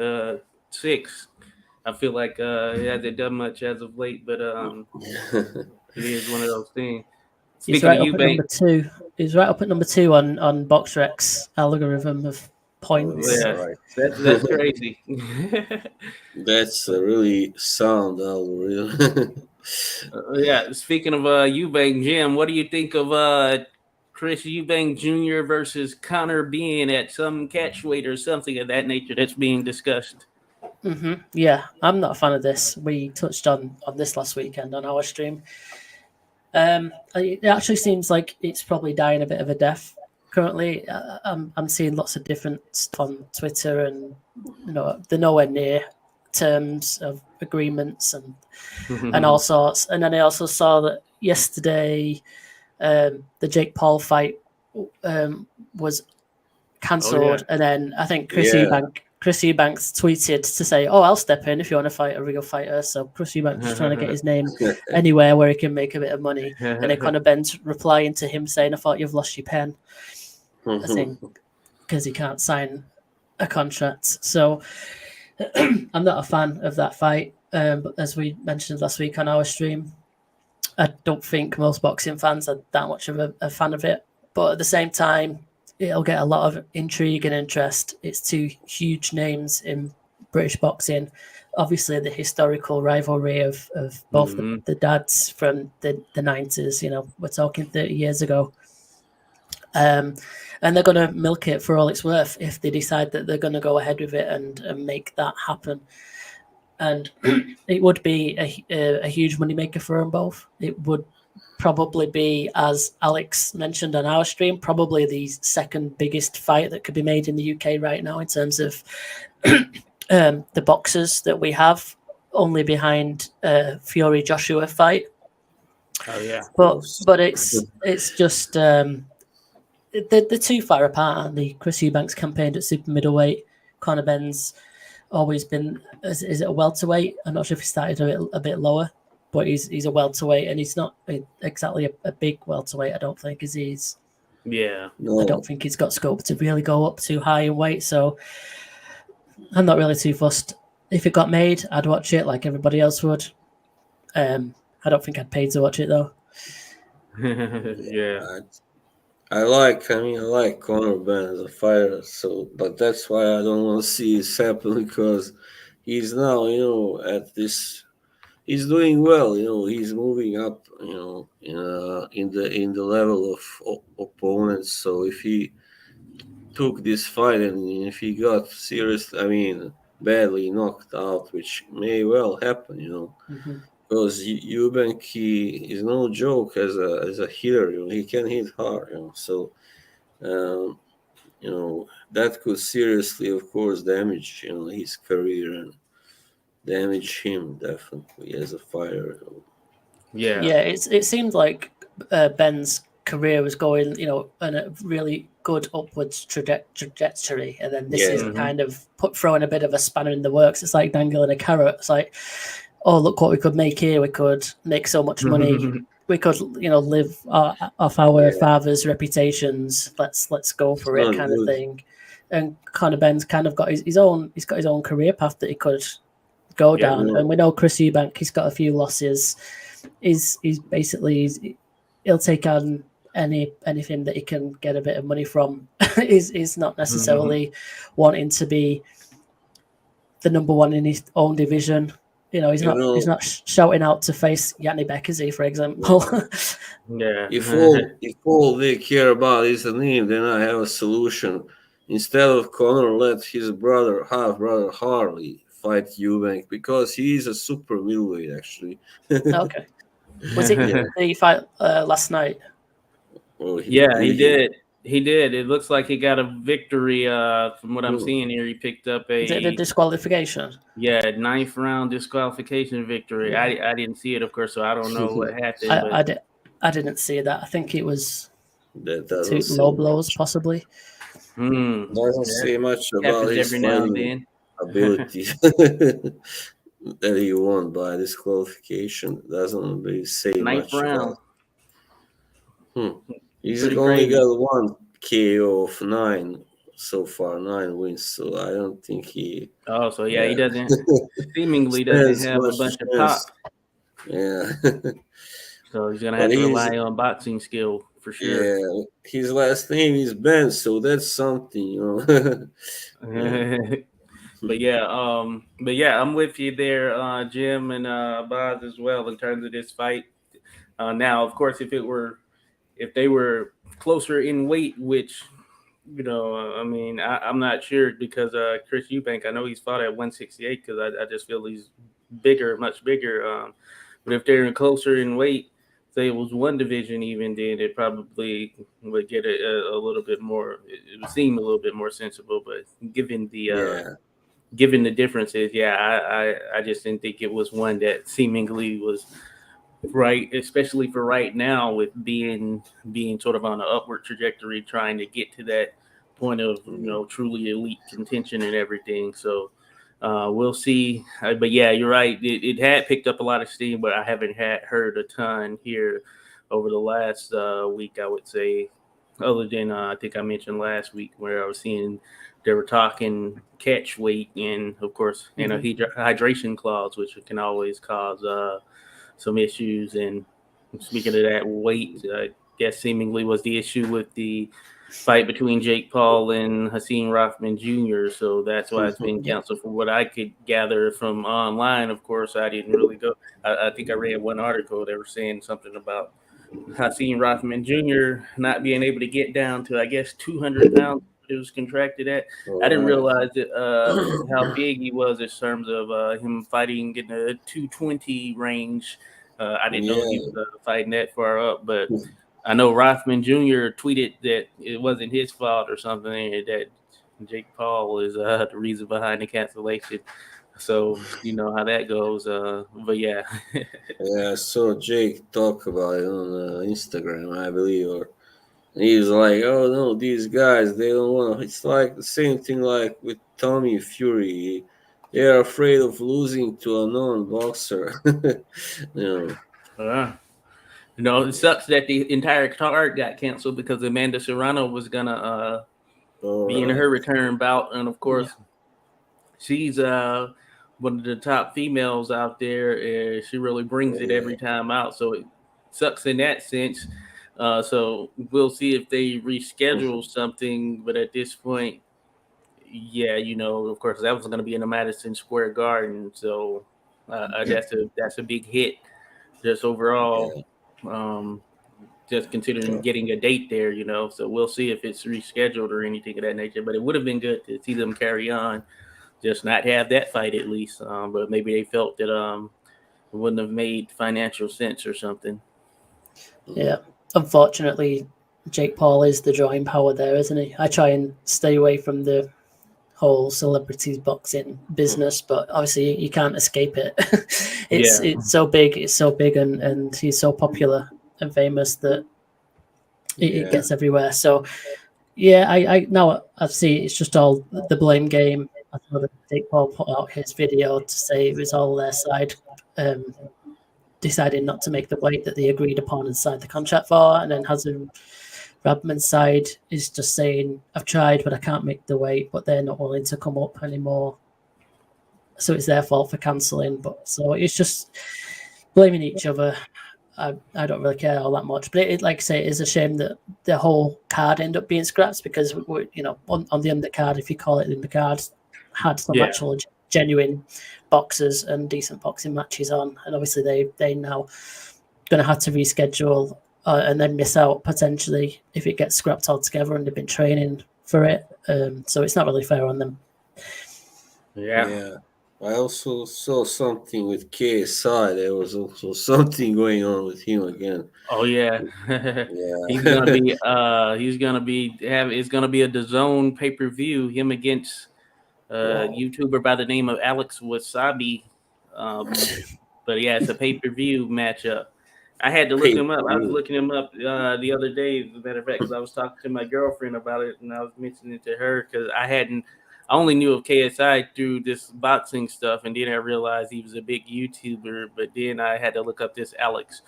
six. I feel like he hasn't done much as of late, but it is one of those things. He's Speaking of right up at Eubank, number two. He's right up at number two on BoxRec's algorithm of oh yeah, points. yeah, right. that's crazy. That's a really sound algorithm. Yeah, speaking of Eubank, Jim, what do you think of Chris Eubank Jr. versus Connor Bean at some catchweight or something of that nature that's being discussed? Yeah, I'm not a fan of this. We touched on this last weekend on our stream. It actually seems like it's probably dying a bit of a death currently. I'm seeing lots of different stuff on Twitter, and they're nowhere near terms of agreements and all sorts. And then I also saw that yesterday the Jake Paul fight was cancelled, and then I think Yeah. Chris Eubanks tweeted to say, "Oh, I'll step in if you want to fight a real fighter." So Chris Eubanks is trying to get his name anywhere where he can make a bit of money. And then Conor Ben's replying to him saying, "I thought you've lost your pen." I think because he can't sign a contract. So I'm not a fan of that fight. But as we mentioned last week on our stream, I don't think most boxing fans are that much of a fan of it. But at the same time, it'll get a lot of intrigue and interest. It's two huge names in British boxing. Obviously, the historical rivalry of both the dads from the 90s. We're talking 30 years ago. And they're going to milk it for all it's worth if they decide that they're going to go ahead with it and make that happen. And it would be a huge moneymaker for them both. It would probably be, as Alex mentioned on our stream, probably the second biggest fight that could be made in the UK right now in terms of the boxers that we have, only behind Fury Joshua fight. Oh yeah. But it's just they're too far apart, aren't they? Chris Eubanks campaigned at super middleweight. Conor Ben's always been is it a welterweight? I'm not sure if he started a bit lower, but he's a welterweight, and he's not exactly a big welterweight. I don't think is he's. Yeah. I don't think he's got scope to really go up too high in weight. So I'm not really too fussed. If it got made, I'd watch it like everybody else would. I don't think I'd pay to watch it though. Yeah. I like Conor Ben as a fighter, but that's why I don't want to see this happen because he's now, at this, he's doing well, he's moving up, in the level of opponents. So if he took this fight and if he got badly knocked out, which may well happen, Mm-hmm. because Eubank is no joke as a hitter. He can hit hard. So that could seriously, of course, damage his career and damage him definitely as a fighter. Yeah. Yeah, it seemed like Ben's career was going, on a really good upwards trajectory, and then this is kind of throwing a bit of a spanner in the works. It's like dangling a carrot. It's like, oh, look what we could make here. We could make so much money. We could, live off our fathers' reputations. Let's go for it, kind of thing. And Conor Ben's kind of got his own. He's got his own career path that he could go down. And we know Chris Eubank. He's got a few losses. He's he'll take on anything that he can get a bit of money from. He's not necessarily wanting to be the number one in his own division. He's not shouting out to face Yanni Beckersy, for example. Yeah. If all they care about is the name, then I have a solution. Instead of Conor, let his half brother Harley fight Eubank because he is a super middleweight actually. Okay. Was it the fight last night? Well, he did. He did. It looks like he got a victory. From what I'm seeing here, he picked up Is it a disqualification? Yeah, 9th round disqualification victory. I didn't see it, of course, so I don't know what happened. I didn't see that. I think it was two low blows, possibly. Doesn't say much about his fighting ability that he won by disqualification. Doesn't really say 9th much round. About. He's only got one KO of 9 so far, 9 wins. So I don't think he. Oh, so he doesn't seemingly doesn't have a bunch of pop. Yeah. So he's gonna have to rely on boxing skill for sure. Yeah, his last name is Ben, so that's something, But yeah, I'm with you there, Jim and Boz as well in terms of this fight. Now, of course, if they were closer in weight, which I'm not sure because Chris Eubank, I know he's fought at 168 because I just feel he's bigger, much bigger. But if they're closer in weight, say it was one division even, then it probably would get a little bit more. It would seem a little bit more sensible. But given the differences, I just didn't think it was one that seemingly was right, especially for right now with being sort of on an upward trajectory, trying to get to that point of truly elite contention and everything. So we'll see. But yeah, you're right. It had picked up a lot of steam, but I haven't heard a ton here over the last week, I would say, other than I think I mentioned last week where I was seeing they were talking catch weight and, of course, hydration clause, which can always cause some issues. And speaking of that weight, I guess seemingly was the issue with the fight between Jake Paul and Hakeem Rothman Jr. So that's why it's been canceled. From what I could gather from online, of course, I didn't really go. I think I read one article. They were saying something about Hakeem Rothman Jr. not being able to get down to, I guess, 200 pounds. It was contracted at. I didn't realize how big he was in terms of him fighting in the 220 range I didn't know he was fighting that far up, but I know Rothman Jr. tweeted that it wasn't his fault or something, and that Jake Paul is the reason behind the cancellation. So you know how that goes. But yeah. Yeah, I saw Jake talk about it on Instagram, I believe, or he was like, "Oh no, these guys, they don't want to." It's like the same thing like with Tommy Fury. They are afraid of losing to a non-boxer. you uh, it sucks that the entire card got canceled because Amanda Serrano was gonna All be in right. her return bout, and of Yeah. course she's one of the top females out there, and she really brings it Yeah. every time out. So it sucks in that sense. So we'll see if they reschedule something, but at this point, yeah, of course that was going to be in the Madison Square Garden, so that's a big hit just overall. Yeah. Um, just considering getting a date there, so we'll see if it's rescheduled or anything of that nature. But it would have been good to see them carry on, just not have that fight at least. But maybe they felt that it wouldn't have made financial sense or something. Yeah. Unfortunately, Jake Paul is the drawing power there, isn't he? I try and stay away from the whole celebrities boxing business, but obviously you can't escape it. It's so big, and he's so popular and famous that it Yeah. gets everywhere. So yeah, I now I see it's just all the blame game. I saw that Jake Paul put out his video to say it was all their side, deciding not to make the weight that they agreed upon and signed the contract for, and then Hazard Radman's side is just saying, I've tried, but I can't make the weight, but they're not willing to come up anymore. So it's their fault for cancelling. But so it's just blaming each other. I don't really care all that much. But like I say, it is a shame that the whole card ended up being scrapped because, on the undercard, if you call it the undercard, had some actual genuine boxers and decent boxing matches on. And obviously they now going to have to reschedule and then miss out potentially if it gets scrapped altogether, and they've been training for it. So it's not really fair on them. Yeah. I also saw something with KSI. There was also something going on with him again. Oh yeah, Yeah. he's gonna be it's gonna be a DAZN pay-per-view. Him against YouTuber by the name of Alex Wasabi. But yeah, it's a pay-per-view matchup. I had to look him up. I was looking him up the other day, as a matter of fact, because I was talking to my girlfriend about it, and I was mentioning it to her because I only knew of KSI through this boxing stuff, and then I realized he was a big YouTuber. But then I had to look up this Alex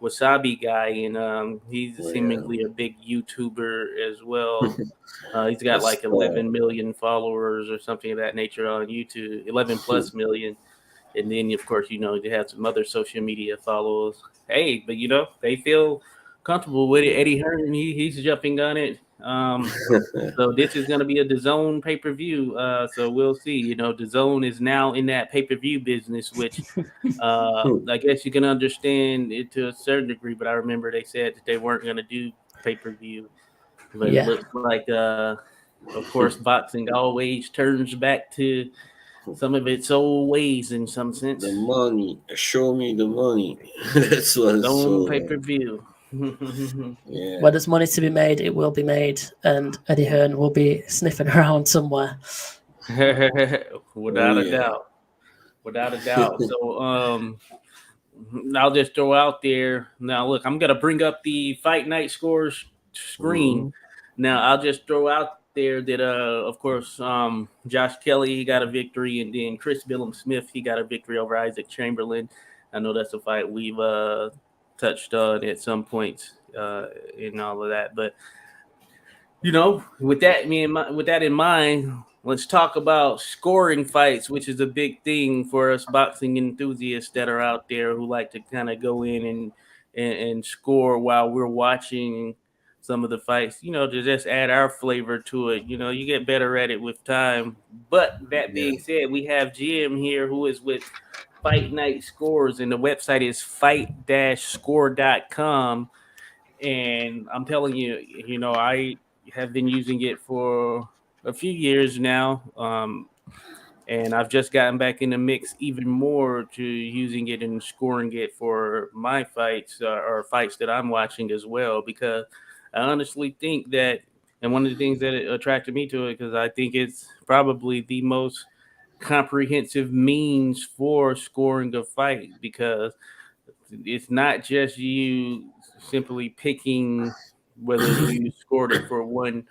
Wasabi guy, and he's seemingly a big YouTuber as well. He's got like 11 million followers or something of that nature on YouTube, 11 plus million. And then, of course, they have some other social media followers. Hey, but they feel comfortable with it. Eddie Hearn, he's jumping on it. So this is going to be a DAZN pay-per-view. So we'll see. DAZN is now in that pay-per-view business, which I guess you can understand it to a certain degree. But I remember they said that they weren't going to do pay-per-view. But it looks like, of course, boxing always turns back to some of its old ways in some sense. The money. Show me the money. That's what it's DAZN all pay-per-view. Where there's money to be made, it will be made, and Eddie Hearn will be sniffing around somewhere. Without a doubt. So I'll just throw out there now. Look, I'm gonna bring up the Fight Night scores screen. Now I'll just throw out there that of course Josh Kelly, he got a victory, and then Chris Billum Smith, he got a victory over Isaac Chamberlain. I know that's a fight we've touched on at some point in all of that, but with that in mind, let's talk about scoring fights, which is a big thing for us boxing enthusiasts that are out there who like to kind of go in and score while we're watching some of the fights, to just add our flavor to it. You get better at it with time. But that being said, we have Jim here who is with Fight Night Scores, and the website is fight-score.com. And I'm telling you, I have been using it for a few years now. and I've just gotten back in the mix even more to using it and scoring it for my fights or fights that I'm watching as well. Because I honestly think that, and one of the things that attracted me to it, because I think it's probably the most comprehensive means for scoring a fight, because it's not just you simply picking whether you scored it for one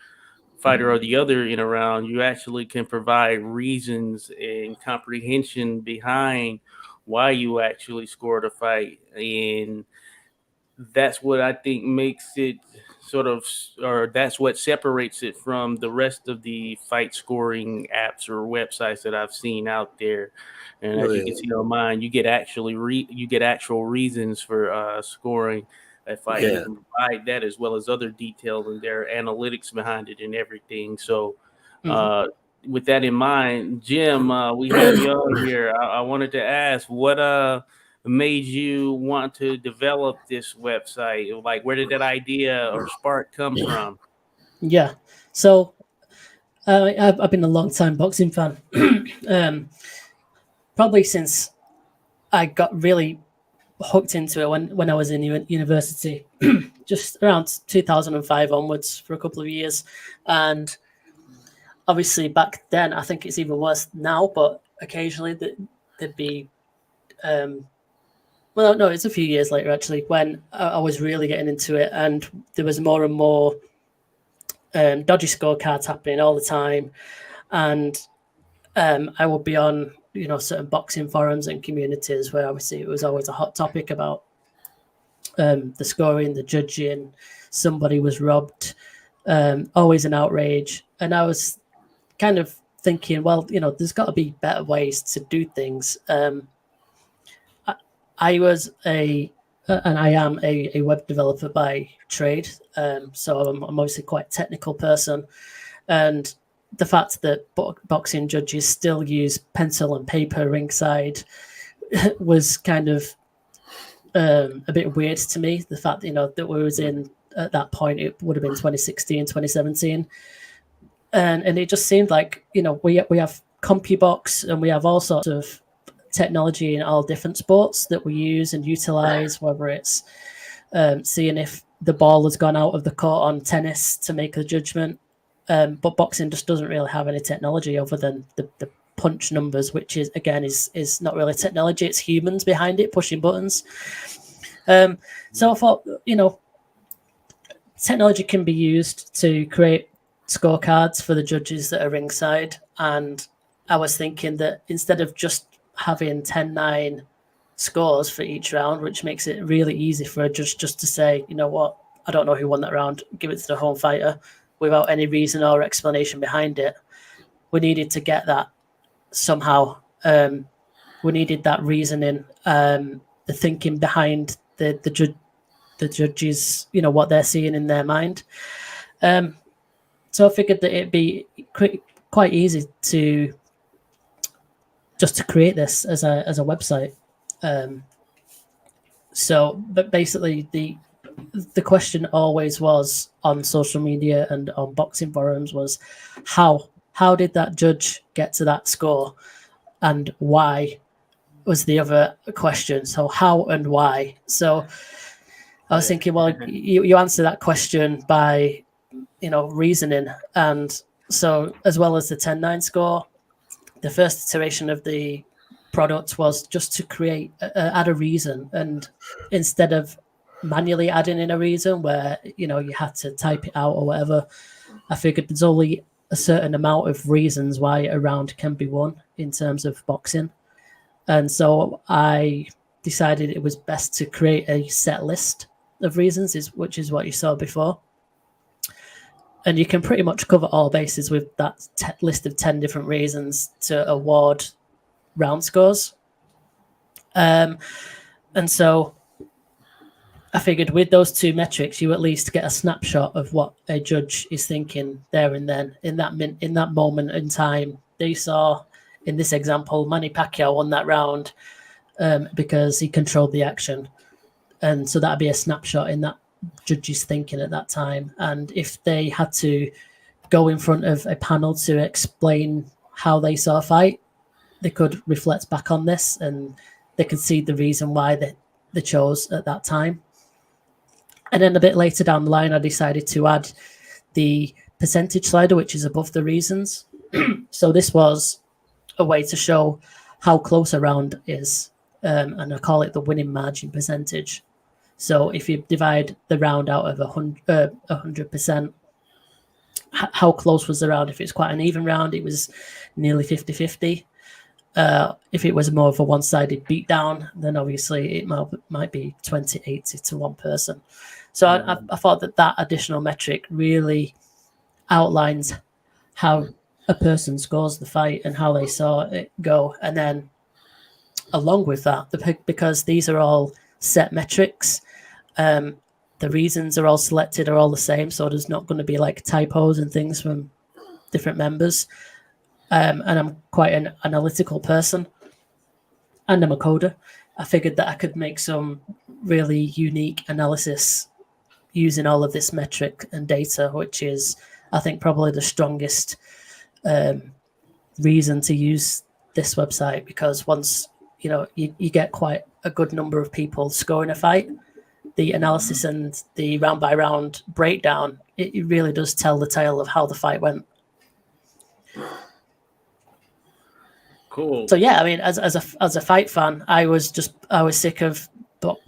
fighter or the other in a round. You actually can provide reasons and comprehension behind why you actually scored a fight, and that's what I think makes it sort of, or that's what separates it from the rest of the fight scoring apps or websites that I've seen out there. And Oh as you can yeah, see on mine, you get you get actual reasons for scoring a fight, and you yeah, can provide that as well as other detail and their analytics behind it and everything. So, Mhm. uh, with that in mind, Jim, we have you on here. I wanted to ask what made you want to develop this website? Like, where did that idea or spark come from? Yeah. So I've been a long time boxing fan. um, Probably since I got really hooked into it when I was in university, just around 2005 onwards for a couple of years. And obviously back then, I think it's even worse now, but occasionally there'd be, well, no, it's a few years later actually, when I was really getting into it, and there was more and more dodgy scorecards happening all the time. And I would be on, certain boxing forums and communities where obviously it was always a hot topic about the scoring, the judging, somebody was robbed, always an outrage. And I was kind of thinking, well, there's got to be better ways to do things. I was and I am a web developer by trade, so I'm mostly quite a technical person, and the fact that boxing judges still use pencil and paper ringside was kind of a bit weird to me. The fact that we was in at that point, it would have been 2016, 2017, and it just seemed like we have CompuBox and we have all sorts of technology in all different sports that we use and utilize, whether it's seeing if the ball has gone out of the court on tennis to make a judgment. But boxing just doesn't really have any technology other than the punch numbers, which is not really technology. It's humans behind it pushing buttons. So I thought, technology can be used to create scorecards for the judges that are ringside. And I was thinking that instead of just having 10-9 scores for each round, which makes it really easy for a judge just to say, you know what, I don't know who won that round, give it to the home fighter without any reason or explanation behind it. We needed to get that somehow. We needed that reasoning, the thinking behind the judges, what they're seeing in their mind. So I figured that it'd be quite easy to create this as a website. But basically the question always was on social media and on boxing forums was how did that judge get to that score, and why was the other question. So how and why. So I was thinking, well, you answer that question by reasoning. And so as well as the 10-9 score, the first iteration of the product was just to add a reason, and instead of manually adding in a reason where you had to type it out or whatever, I figured there's only a certain amount of reasons why a round can be won in terms of boxing, and so I decided it was best to create a set list of reasons, which is what you saw before. And you can pretty much cover all bases with that list of 10 different reasons to award round scores. And so I figured with those two metrics, you at least get a snapshot of what a judge is thinking there and then in that moment in time. They saw, in this example, Manny Pacquiao won that round because he controlled the action. And so that'd be a snapshot in that judge's thinking at that time. And if they had to go in front of a panel to explain how they saw a fight, they could reflect back on this and they could see the reason why they chose at that time. And then a bit later down the line, I decided to add the percentage slider, which is above the reasons. So this was a way to show how close a round is, and I call it the winning margin percentage. So if you divide the round out of 100%, how close was the round? If it's quite an even round, it was nearly 50-50. If it was more of a one-sided beatdown, then obviously it might be 20-80 to one person. So I thought that additional metric really outlines how a person scores the fight and how they saw it go. And then along with that, because these are all set metrics, the reasons are all selected, are all the same. So there's not going to be like typos and things from different members. And I'm quite an analytical person, and I'm a coder. I figured that I could make some really unique analysis using all of this metric and data, which is, I think, probably the strongest reason to use this website, because once you get quite a good number of people scoring a fight, the analysis and the round by round breakdown, it really does tell the tale of how the fight went. Cool. So yeah, I mean, as a fight fan, I was sick of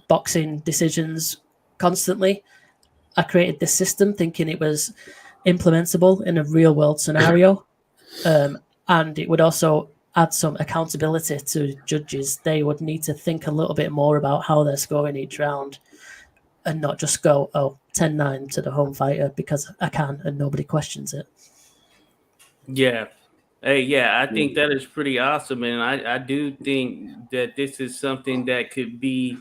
boxing decisions constantly. I created this system thinking it was implementable in a real world scenario, and it would also add some accountability to judges. They would need to think a little bit more about how they're scoring each round, and not just go 10-9 to the home fighter because I can and nobody questions it. Yeah. Hey, yeah, I think that is pretty awesome. And I do think that this is something that could be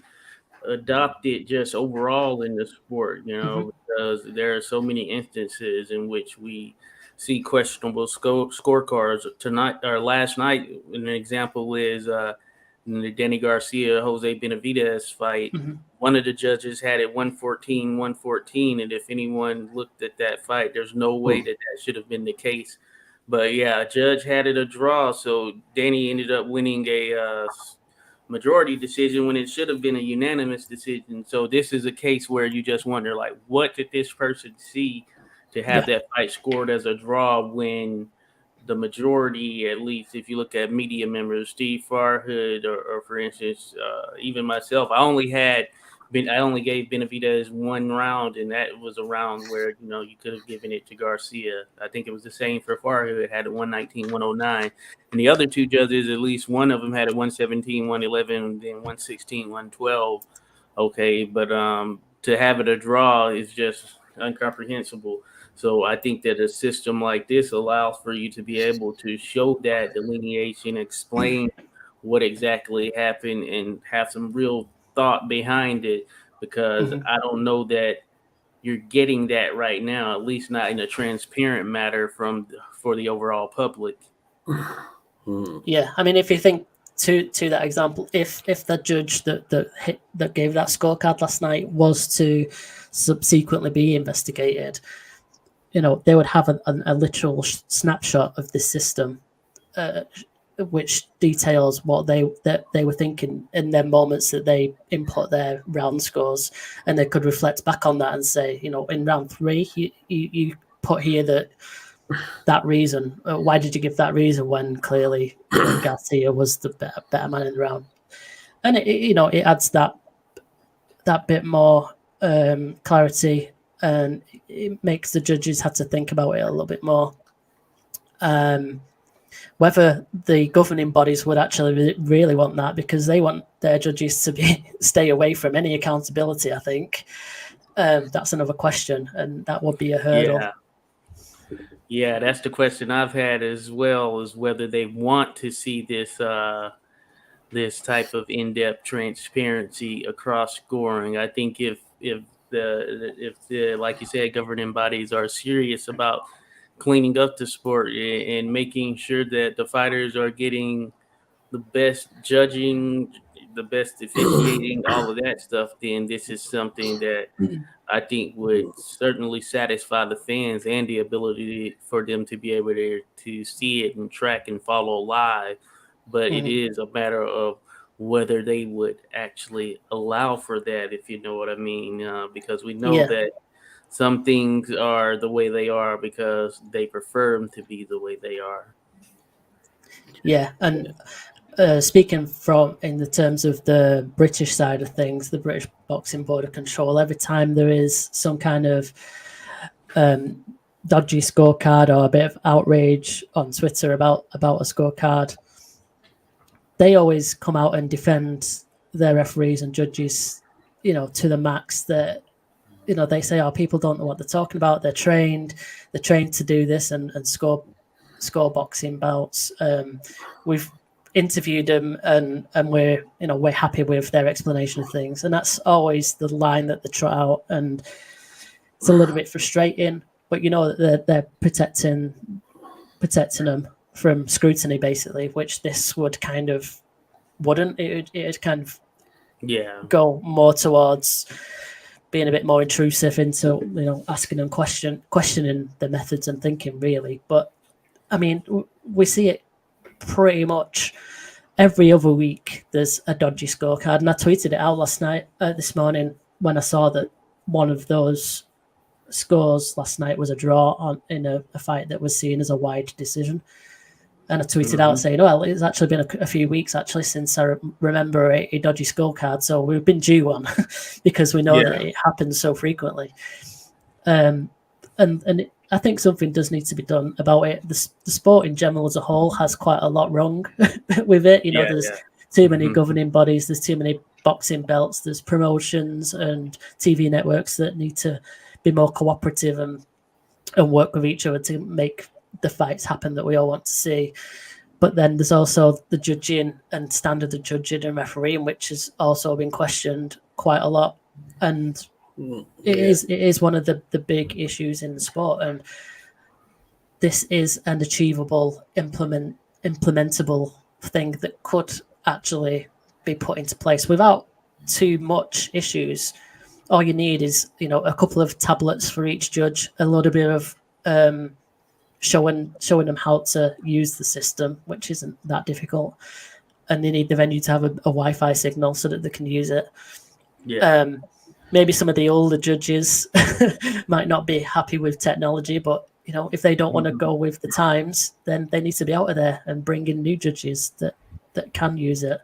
adopted just overall in the sport, because there are so many instances in which we see questionable scorecards. Tonight or last night, an example is in the Danny Garcia Jose Benavides fight. Mm-hmm. One of the judges had it 114, and if anyone looked at that fight, there's no way that should have been the case. But yeah, a judge had it a draw, so Danny ended up winning a majority decision when it should have been a unanimous decision. So this is a case where you just wonder, like, what did this person see to have that fight scored as a draw when the majority, at least if you look at media members, Steve Farhood, or for instance, even myself, I only gave Benavides one round, and that was a round where you could have given it to Garcia. I think it was the same for Farhood. It had a 119, 109, and the other two judges, at least one of them had a 117, 111, and then 116, 112. Okay, but to have it a draw is just incomprehensible. So I think that a system like this allows for you to be able to show that delineation, explain what exactly happened, and have some real thought behind it, because I don't know that you're getting that right now, at least not in a transparent matter for the overall public. Yeah, I mean, if you think to that example, if the judge that gave that scorecard last night was to subsequently be investigated, they would have a literal snapshot of this system, which details what they were thinking in their moments that they input their round scores, and they could reflect back on that and say, in round 3, you put here that reason. Why did you give that reason when clearly Garcia was the better man in the round? And it adds that bit more clarity, and it makes the judges have to think about it a little bit more. Whether the governing bodies would actually really want that, because they want their judges to stay away from any accountability, I think. That's another question, and that would be a hurdle. Yeah, that's the question I've had as well, is whether they want to see this this type of in-depth transparency across scoring. I think if the like you said, governing bodies are serious about cleaning up the sport and making sure that the fighters are getting the best judging, the best officiating, all of that stuff, then this is something that I think would certainly satisfy the fans, and the ability for them to be able to see it and track and follow live. but it Mhm. is a matter of whether they would actually allow for that, if you know what I mean, because we know Yeah, that some things are the way they are because they prefer them to be the way they are. yeah, and speaking from in the terms of the British side of things, the British Boxing Board of Control, every time there is some kind of um, dodgy scorecard or a bit of outrage on Twitter about a scorecard, they always come out and defend their referees and judges, to the max. That they say, "Oh, people don't know what they're talking about. They're trained to do this and score boxing bouts." We've interviewed them, and we're happy with their explanation of things, and that's always the line that they trot out, and it's a little bit frustrating. But that they're protecting them from scrutiny, basically, which this would kind of wouldn't. It'd kind of Yeah, go more towards being a bit more intrusive into asking them questioning the methods and thinking, really. But I mean, we see it pretty much every other week. There's a dodgy scorecard, and I tweeted it out this morning when I saw that one of those scores last night was a draw in a fight that was seen as a wide decision. And I tweeted out saying, "Well, it's actually been a few weeks actually since I remember a dodgy scorecard, so we've been due one because we know that it happens so frequently." And I think something does need to be done about it. The sport in general as a whole has quite a lot wrong with it. yeah, There's yeah. too many governing bodies. There's too many boxing belts. There's promotions and TV networks that need to be more cooperative and work with each other to make the fights happen that we all want to see. But then there's also the judging and standard of judging and refereeing, which has also been questioned quite a lot. And it is one of the big issues in the sport. And this is an achievable, implementable thing that could actually be put into place without too much issues. All you need is, a couple of tablets for each judge, a little bit of showing them how to use the system, which isn't that difficult. And they need the venue to have a Wi-Fi signal so that they can use it. Yeah. Maybe some of the older judges might not be happy with technology, but if they don't want to go with the times, then they need to be out of there and bring in new judges that can use it.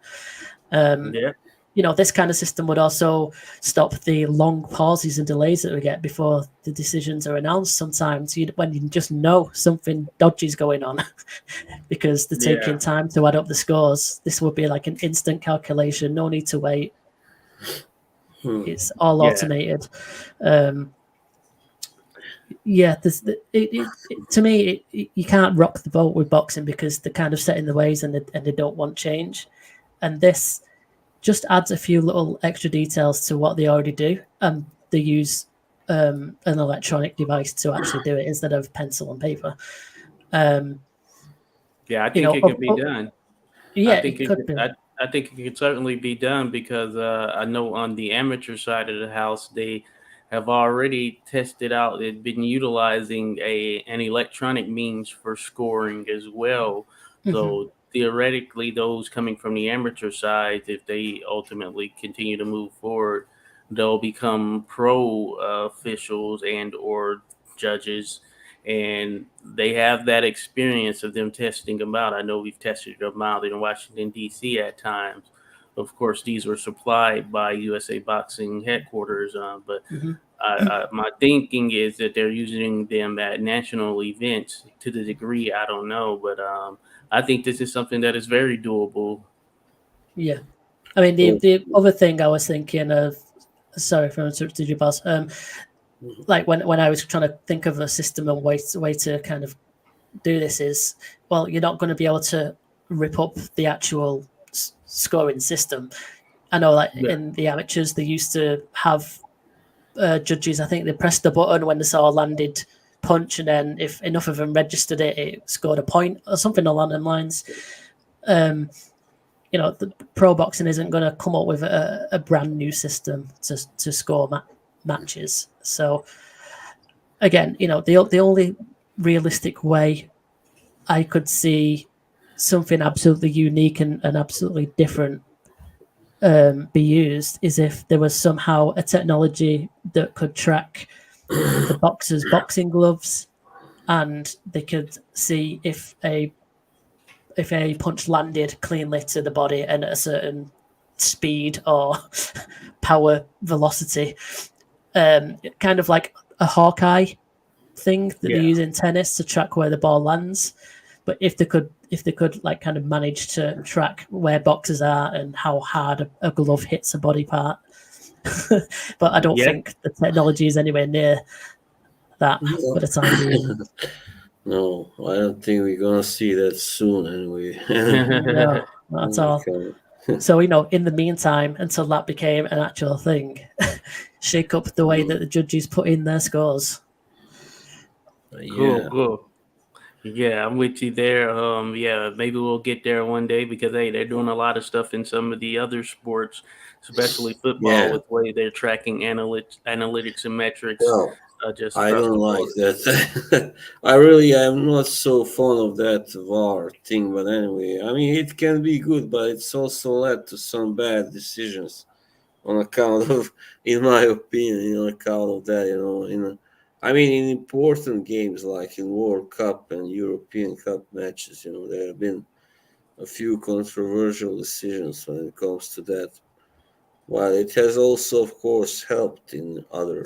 This kind of system would also stop the long pauses and delays that we get before the decisions are announced. Sometimes when you just know something dodgy is going on because they're taking time to add up the scores, this would be like an instant calculation. No need to wait. It's all automated. To me, you can't rock the boat with boxing because they're kind of set in the ways and they don't want change. And this just adds a few little extra details to what they already do. And they use an electronic device to actually do it instead of pencil and paper. I think it could be done. Yeah, it could be. I think it could certainly be done because I know on the amateur side of the house, they have already tested out. They've been utilizing an electronic means for scoring as well. So theoretically, those coming from the amateur side, if they ultimately continue to move forward, they'll become pro officials and or judges, and they have that experience of them testing them out. I know we've tested them out in Washington, D.C. at times. Of course, these were supplied by USA Boxing headquarters, but my thinking is that they're using them at national events. To the degree, I don't know, but I think this is something that is very doable. Yeah. I mean, the other thing I was thinking of, sorry for interrupting you, boss. Like when I was trying to think of a system and way to kind of do this is, well, you're not going to be able to rip up the actual scoring system. I know, like in the amateurs, they used to have judges. I think they pressed the button when they saw a landed punch, and then if enough of them registered it, it scored a point or something along those lines. The pro boxing isn't going to come up with a brand new system to score matches. So again, the only realistic way I could see something absolutely unique and absolutely different be used is if there was somehow a technology that could track the boxer's boxing gloves, and they could see if a punch landed cleanly to the body and at a certain speed or power velocity, kind of like a Hawkeye thing that they Yeah. use in tennis to track where the ball lands. But if they could like kind of manage to track where boxes are and how hard a glove hits a body part. But I don't Yeah. think the technology is anywhere near that for the time being. No, I don't think we're gonna see that soon anyway. No, not at all. So, in the meantime, until that became an actual thing, shake up the way that the judges put in their scores. Cool, Yeah, cool. Yeah, I'm with you there. Yeah, maybe we'll get there one day because hey, they're doing a lot of stuff in some of the other sports, especially football, yeah. with the way they're tracking analytics and metrics Well, just I across don't the like board. that. I really am not so fond of that VAR thing, but anyway, I mean, it can be good, but it's also led to some bad decisions on account of, in my opinion, on account of that, I mean, in important games like in World Cup and European Cup matches, there have been a few controversial decisions when it comes to that. While it has also, of course, helped in other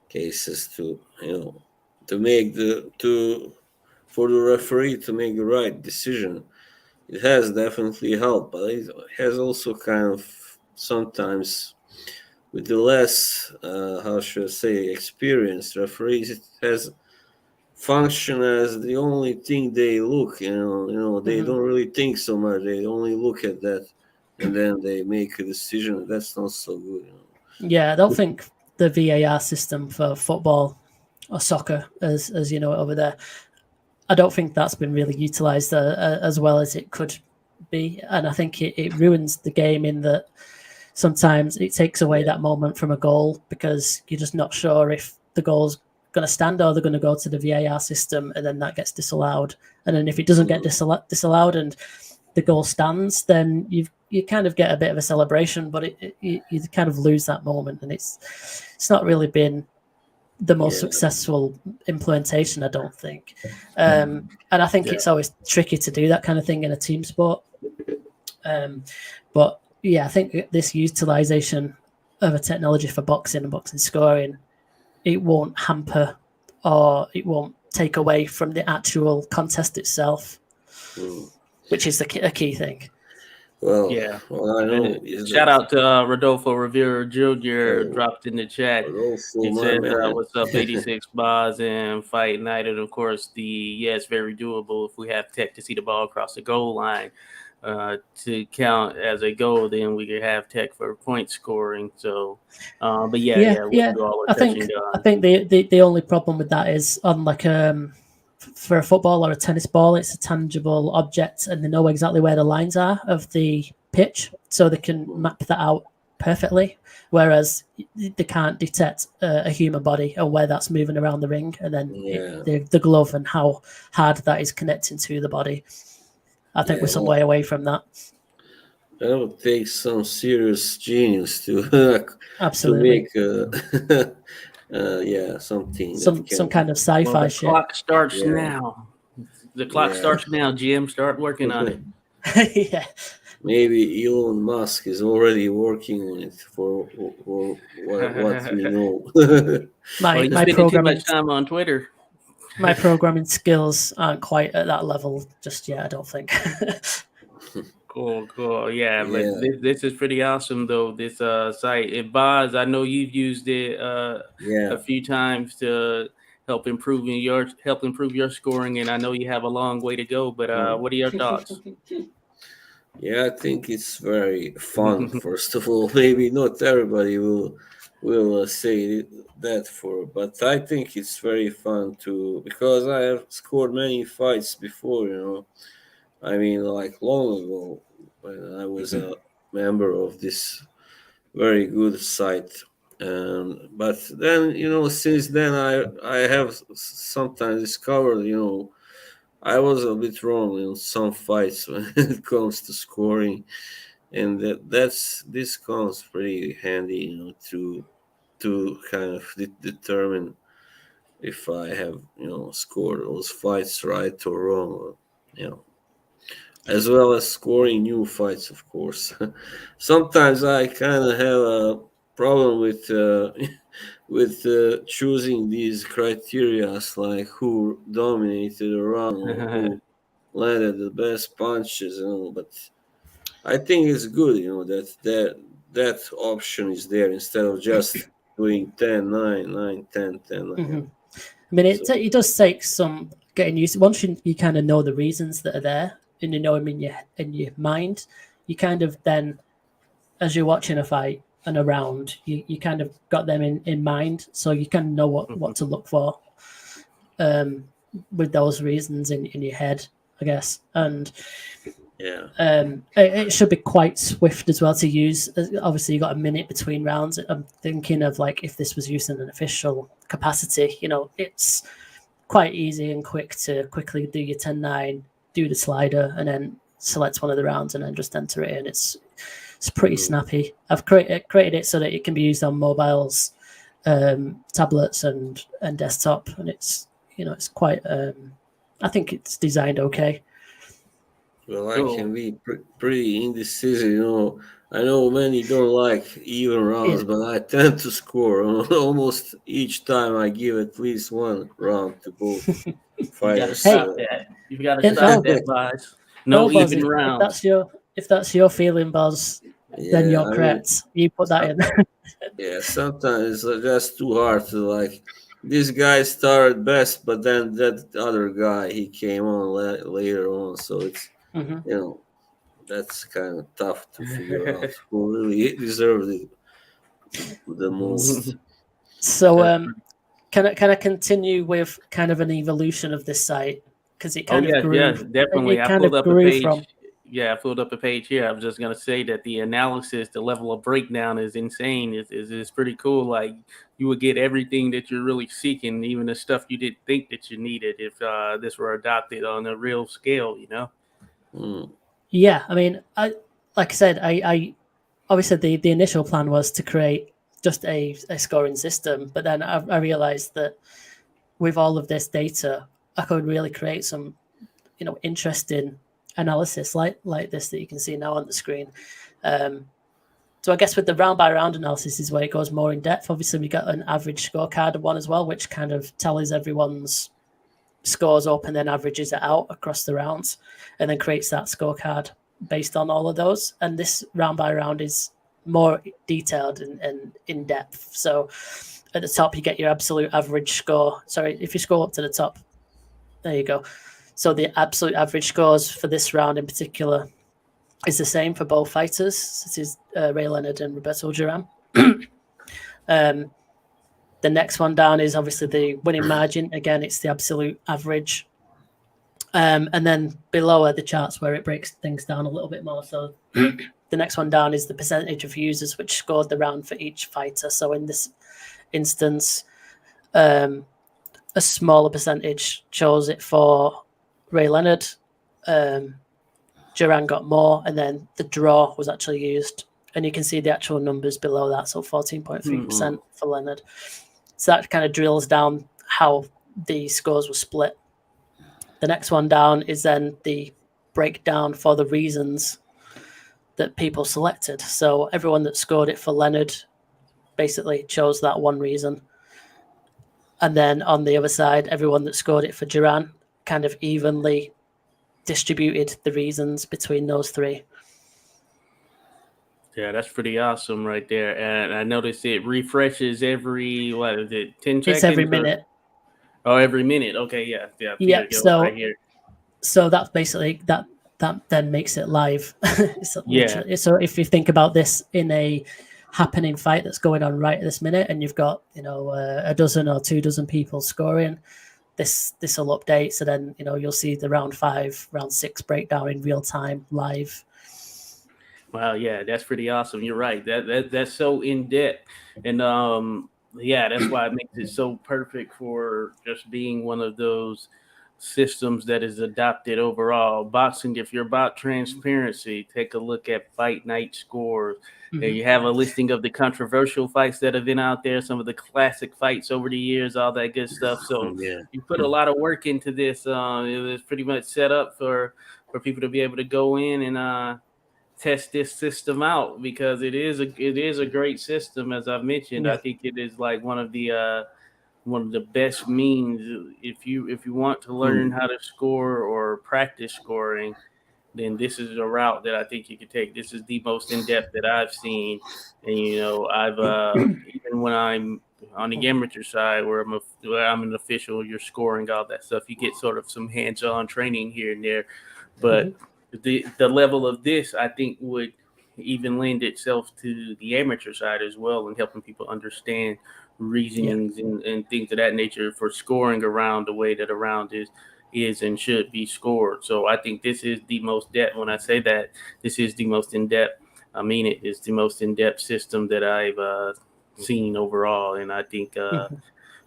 cases to make the to for the referee to make the right decision. It has definitely helped, but it has also kind of sometimes with the less how should I say experienced referees, it has function as the only thing they look. They Mhm. don't really think so much. They only look at that, and then they make a decision. That's not so good. Yeah, I don't think the VAR system for football or soccer, as you know it over there, I don't think that's been really utilised as well as it could be, and I think it ruins the game in that sometimes it takes away Yeah. that moment from a goal because you're just not sure if the goal's going to stand or they're going to go to the VAR system, and then that gets disallowed. And then if it doesn't get Mm, disallowed and the goal stands, then you kind of get a bit of a celebration, but you kind of lose that moment, and it's not really been the most yeah. successful implementation, I don't think. And I think Yeah. it's always tricky to do that kind of thing in a team sport. But yeah, I think this utilization of a technology for boxing and boxing scoring, it won't hamper or it won't take away from the actual contest itself, Mm. which is a key thing. Well, Yeah. what I know is Shout that out to Rodolfo Rivera Jr. oh, dropped in the chat. Rodolfo, He my said, man. "What's up, 86 bars and fight night?" And of course, yes, very doable if we have tech to see the ball across the goal line to count as a goal. Then we could have tech for point scoring. So, but yeah, Yeah, yeah, what yeah. you all I are touching think I on. think the only problem with that is on like for a football or a tennis ball, it's a tangible object, and they know exactly where the lines are of the pitch, so they can map that out perfectly. Whereas they can't detect a human body and where that's moving around the ring, and then Yeah, the glove and how hard that is connecting to the body. I think we're yeah. some way away from that. That would take some serious genius to to Absolutely, make yeah, something that some can kind of Well, sci-fi the shit. clock starts yeah, now. The clock yeah. starts now, Jim. Start working on it. Yeah, Maybe Elon Musk is already working on it for what we know. Well, my you're my spending too programming much time on Twitter. my programming skills aren't quite at that level just yet. I don't think. Cool, cool. Yeah, but Yeah, this is pretty awesome though. This site. And Boz, I know you've used it a yeah. few times to help improve your scoring, and I know you have a long way to go. But Mm. what are your thoughts? Yeah, I think it's very fun. First of all, maybe not everybody will say that for, but I think it's very fun to because I have scored many fights before. I mean, like long ago when I was a member of this very good site. But then since then I have sometimes discovered I was a bit wrong in some fights when it comes to scoring, and this comes pretty handy, to kind of determine if I have scored those fights right or wrong, or, you know, as well as scoring new fights, of course. Sometimes I kind of have a problem with with choosing these criterias, like who dominated a round or who landed the best punches, but I think it's good, that option is there instead of just doing 10 9 9 10 10 9. Hmm. I mean, So, it does take some getting used. Once you kind of know the reasons that are there, and you know them in your mind, you kind of then, as you're watching a fight and a round, you kind of got them in mind, so you kind of know what to look for, with those reasons in your head, I guess. And yeah. it should be quite swift as well to use. Obviously, you got a minute between rounds. I'm thinking of like if this was used in an official capacity, it's quite easy and quick to quickly do your 10-9, do the slider, and then select one of the rounds and then just enter it in. It's pretty snappy. I've created it so that it can be used on mobiles, tablets, and desktop, and it's quite. I think it's designed okay. Well, I Cool. can be pretty indecisive. I know many don't like even rounds, Yeah. but I tend to score almost each time. I give at least one round to both You got to fighters. Hey, stop that. You got to and stop that, Boz. No Buzz, even if rounds. that's your feeling, Buzz, then Yeah, you're I mean, correct. You put that in. yeah, sometimes it's just too hard to like. This guy started best, but then that other guy he came on later on, so it's Hmm. you know that's kind of tough to figure out who really deserved it the most. So, That's can I continue with kind of an evolution of this site, because it Oh kind of yes, grew. yes, definitely. It I kind pulled of up a grew page. from. Yeah, I pulled up a page here. I was just gonna say that the analysis, the level of breakdown is insane. Is pretty cool. Like you would get everything that you're really seeking, even the stuff you didn't think that you needed, if this were adopted on a real scale. Mm. Yeah, I mean, like I said, I obviously the initial plan was to create just a scoring system, but then I realized that with all of this data, I could really create some interesting analysis like this that you can see now on the screen. So I guess with the round by round analysis is where it goes more in depth. Obviously, we got an average scorecard one as well, which kind of tallies everyone's scores up and then averages it out across the rounds, and then creates that scorecard based on all of those. And this round by round is more detailed and in depth. So at the top, you get your absolute average score. Sorry, if you scroll up to the top, there you go. So the absolute average scores for this round in particular is the same for both fighters. This is Ray Leonard and Roberto Duran. The next one down is obviously the winning margin. Again, it's the absolute average. And then below are the charts where it breaks things down a little bit more. So the next one down is the percentage of users which scored the round for each fighter. So in this instance, a smaller percentage chose it for Ray Leonard. Duran got more, and then the draw was actually used. And you can see the actual numbers below that. So 14.3% for Leonard. So that kind of drills down how the scores were split. The next one down is then the breakdown for the reasons that people selected. So everyone that scored it for Leonard basically chose that one reason. And then on the other side, everyone that scored it for Duran kind of evenly distributed the reasons between those three. Yeah, that's pretty awesome right there. And I noticed it refreshes every, what is it, 10 It's seconds? every minute. Oh, every minute. Okay, yeah. Yeah, here Yep. it goes right here. So that's basically that then makes it live. It's Yeah. literally, so if you think about this in a happening fight that's going on right at this minute, and you've got a dozen or 2 dozen people scoring, this will update. So then you'll see the round 5, round 6 breakdown in real time live. Wow, yeah, that's pretty awesome. You're right. That's so in depth. And yeah, that's why it makes it so perfect for just being one of those systems that is adopted overall. Boxing, if you're about transparency, take a look at Fight Night scores. There you have a listing of the controversial fights that have been out there, some of the classic fights over the years, all that good stuff. So Yeah. you put a lot of work into this. It was pretty much set up for people to be able to go in and test this system out, because it is a great system. As I've mentioned, I think it is like one of the best means if you want to learn how to score or practice scoring. Then this is a route that I think you could take. This is the most in depth that I've seen, and I've even when I'm on the amateur side where I'm an official, you're scoring all that stuff. You get sort of some hands-on training here and there, but the level of this, I think, would even lend itself to the amateur side as well, and helping people understand reasonings and things of that nature for scoring around the way that a round is and should be scored. So I think this is the most depth. When I say that, this is the most in depth. I mean, it is the most in depth system that I've seen overall, and I think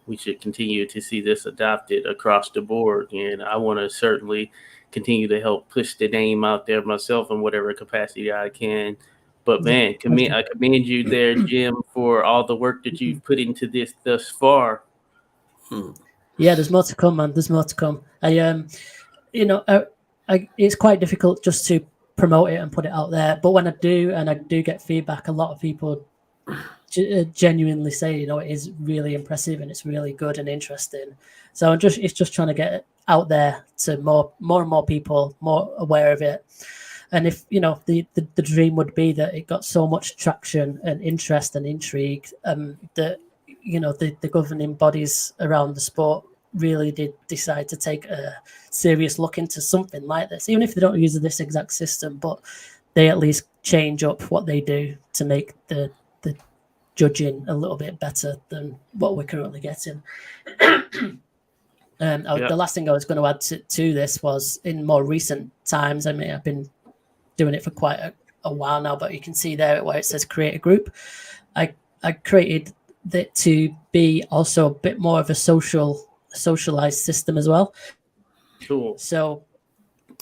we should continue to see this adopted across the board. And I want to certainly continue to help push the name out there myself in whatever capacity I can. But man, I commend you there, Jim, for all the work that you've put into this thus far. Yeah, there's more to come, man. There's more to come. It's quite difficult just to promote it and put it out there. But when I do, and I do get feedback, a lot of people genuinely say, it is really impressive and it's really good and interesting. So it's just trying to get it out there to more and more people, more aware of it. And if the dream would be that it got so much traction and interest and intrigue, that the governing bodies around the sport really did decide to take a serious look into something like this, even if they don't use this exact system, but they at least change up what they do to make the judging a little bit better than what we're currently getting. The last thing I was going to add to this was, in more recent times, I mean, I've been doing it for quite a while now, but you can see there where it says create a group. I created that to be also a bit more of a socialized system as well. Cool. So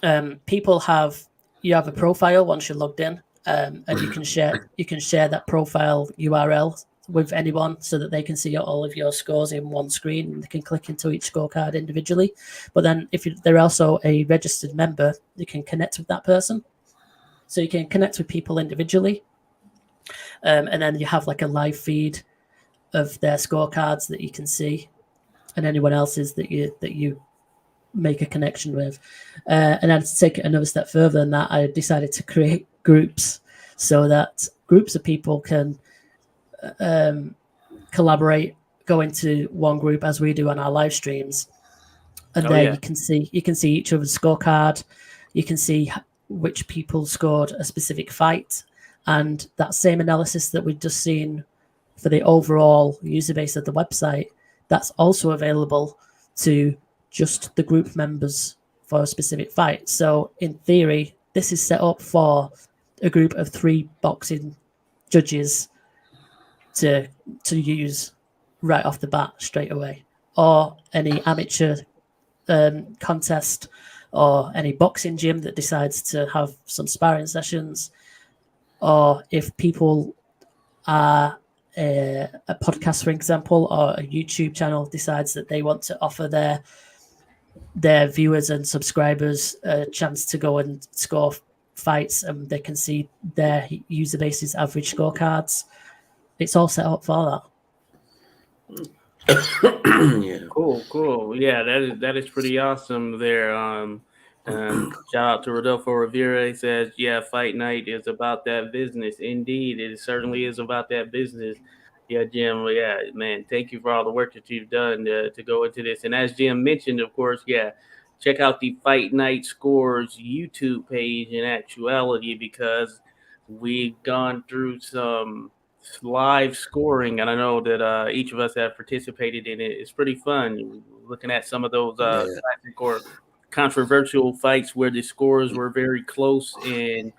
you have a profile once you're logged in, and you can share that profile URL with anyone so that they can see all of your scores in one screen, and they can click into each scorecard individually. But then if they're also a registered member, you can connect with that person. So you can connect with people individually, and then you have like a live feed of their scorecards that you can see, and anyone else's that you make a connection with. And then to take it another step further than that, I decided to create groups so that groups of people can collaborate, go into one group as we do on our live streams, and you can see each other's scorecard. You can see which people scored a specific fight, and that same analysis that we've just seen for the overall user base of the website, that's also available to just the group members for a specific fight. So in theory, this is set up for a group of 3 boxing judges to use right off the bat straight away, or any amateur contest, or any boxing gym that decides to have some sparring sessions, or if people are a podcast, for example, or a YouTube channel decides that they want to offer their viewers and subscribers a chance to go and score fights, and they can see their user base's average scorecards. It's all set up for that. Yeah. Cool. Yeah, that is pretty awesome there. Shout out to Rodolfo Rivera. He says, yeah, Fight Night is about that business. Indeed, it certainly is about that business. Yeah, Jim. Well, yeah, man, thank you for all the work that you've done to go into this. And as Jim mentioned, of course, check out the Fight Night Scores YouTube page in actuality, because we've gone through some live scoring, and I know that each of us have participated in it. It's pretty fun looking at some of those classic or controversial fights where the scores were very close, and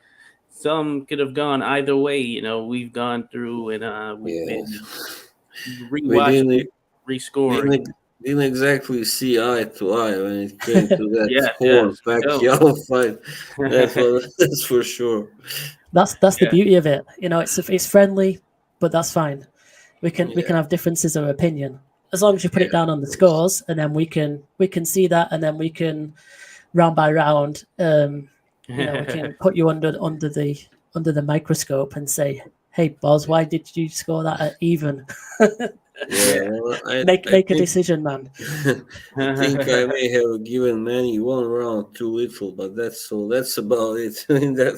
some could have gone either way. We've gone through and we've been rewatching, rescoring. didn't exactly see eye to eye when it came to that Yeah, Horn yes, no. Pacquiao fight. That's for sure. That's the Yeah. beauty of it. You know, it's friendly, but that's fine. We can Yeah, have differences of opinion as long as you put it yeah, down of on the course. scores, and then we can see that, and then we can round by round, we can put you under the microscope and say, "Hey, Boz, why did you score that at even? Yeah, Yeah. well, make a decision, man." I think I may have given Manny one round too little, but that's about it in that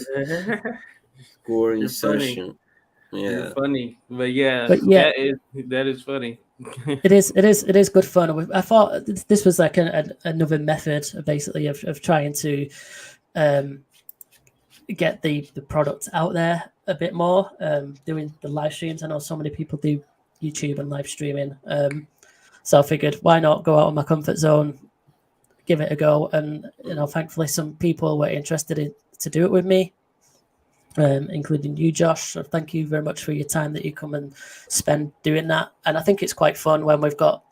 scoring You're funny. session. You're Yeah. funny. But yeah, But yeah, that is funny. it is good fun. I thought this was like another method, basically, of trying to um, get the product out there a bit more. Doing the live streams, I know so many people do YouTube and live streaming. So I figured, why not go out of my comfort zone, give it a go, and thankfully some people were interested to do it with me, including you, Josh. So thank you very much for your time that you come and spend doing that. And I think it's quite fun when we've got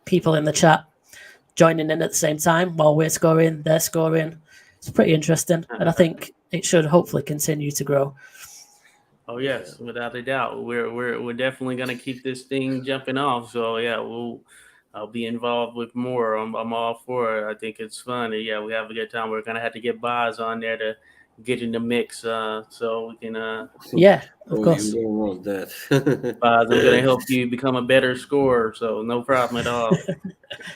people in the chat joining in at the same time while we're scoring, they're scoring. It's pretty interesting, and I think it should hopefully continue to grow. Oh Yeah. yes, without a doubt. We're definitely gonna keep this thing jumping off. So yeah, I'll be involved with more. I'm all for it. I think it's fun. And yeah, we have a good time. We're gonna have to get Boz on there to get in the mix, so we can. Yeah, of Oh, you course. don't want that. Boz, I'm gonna help you become a better scorer. So no problem at all.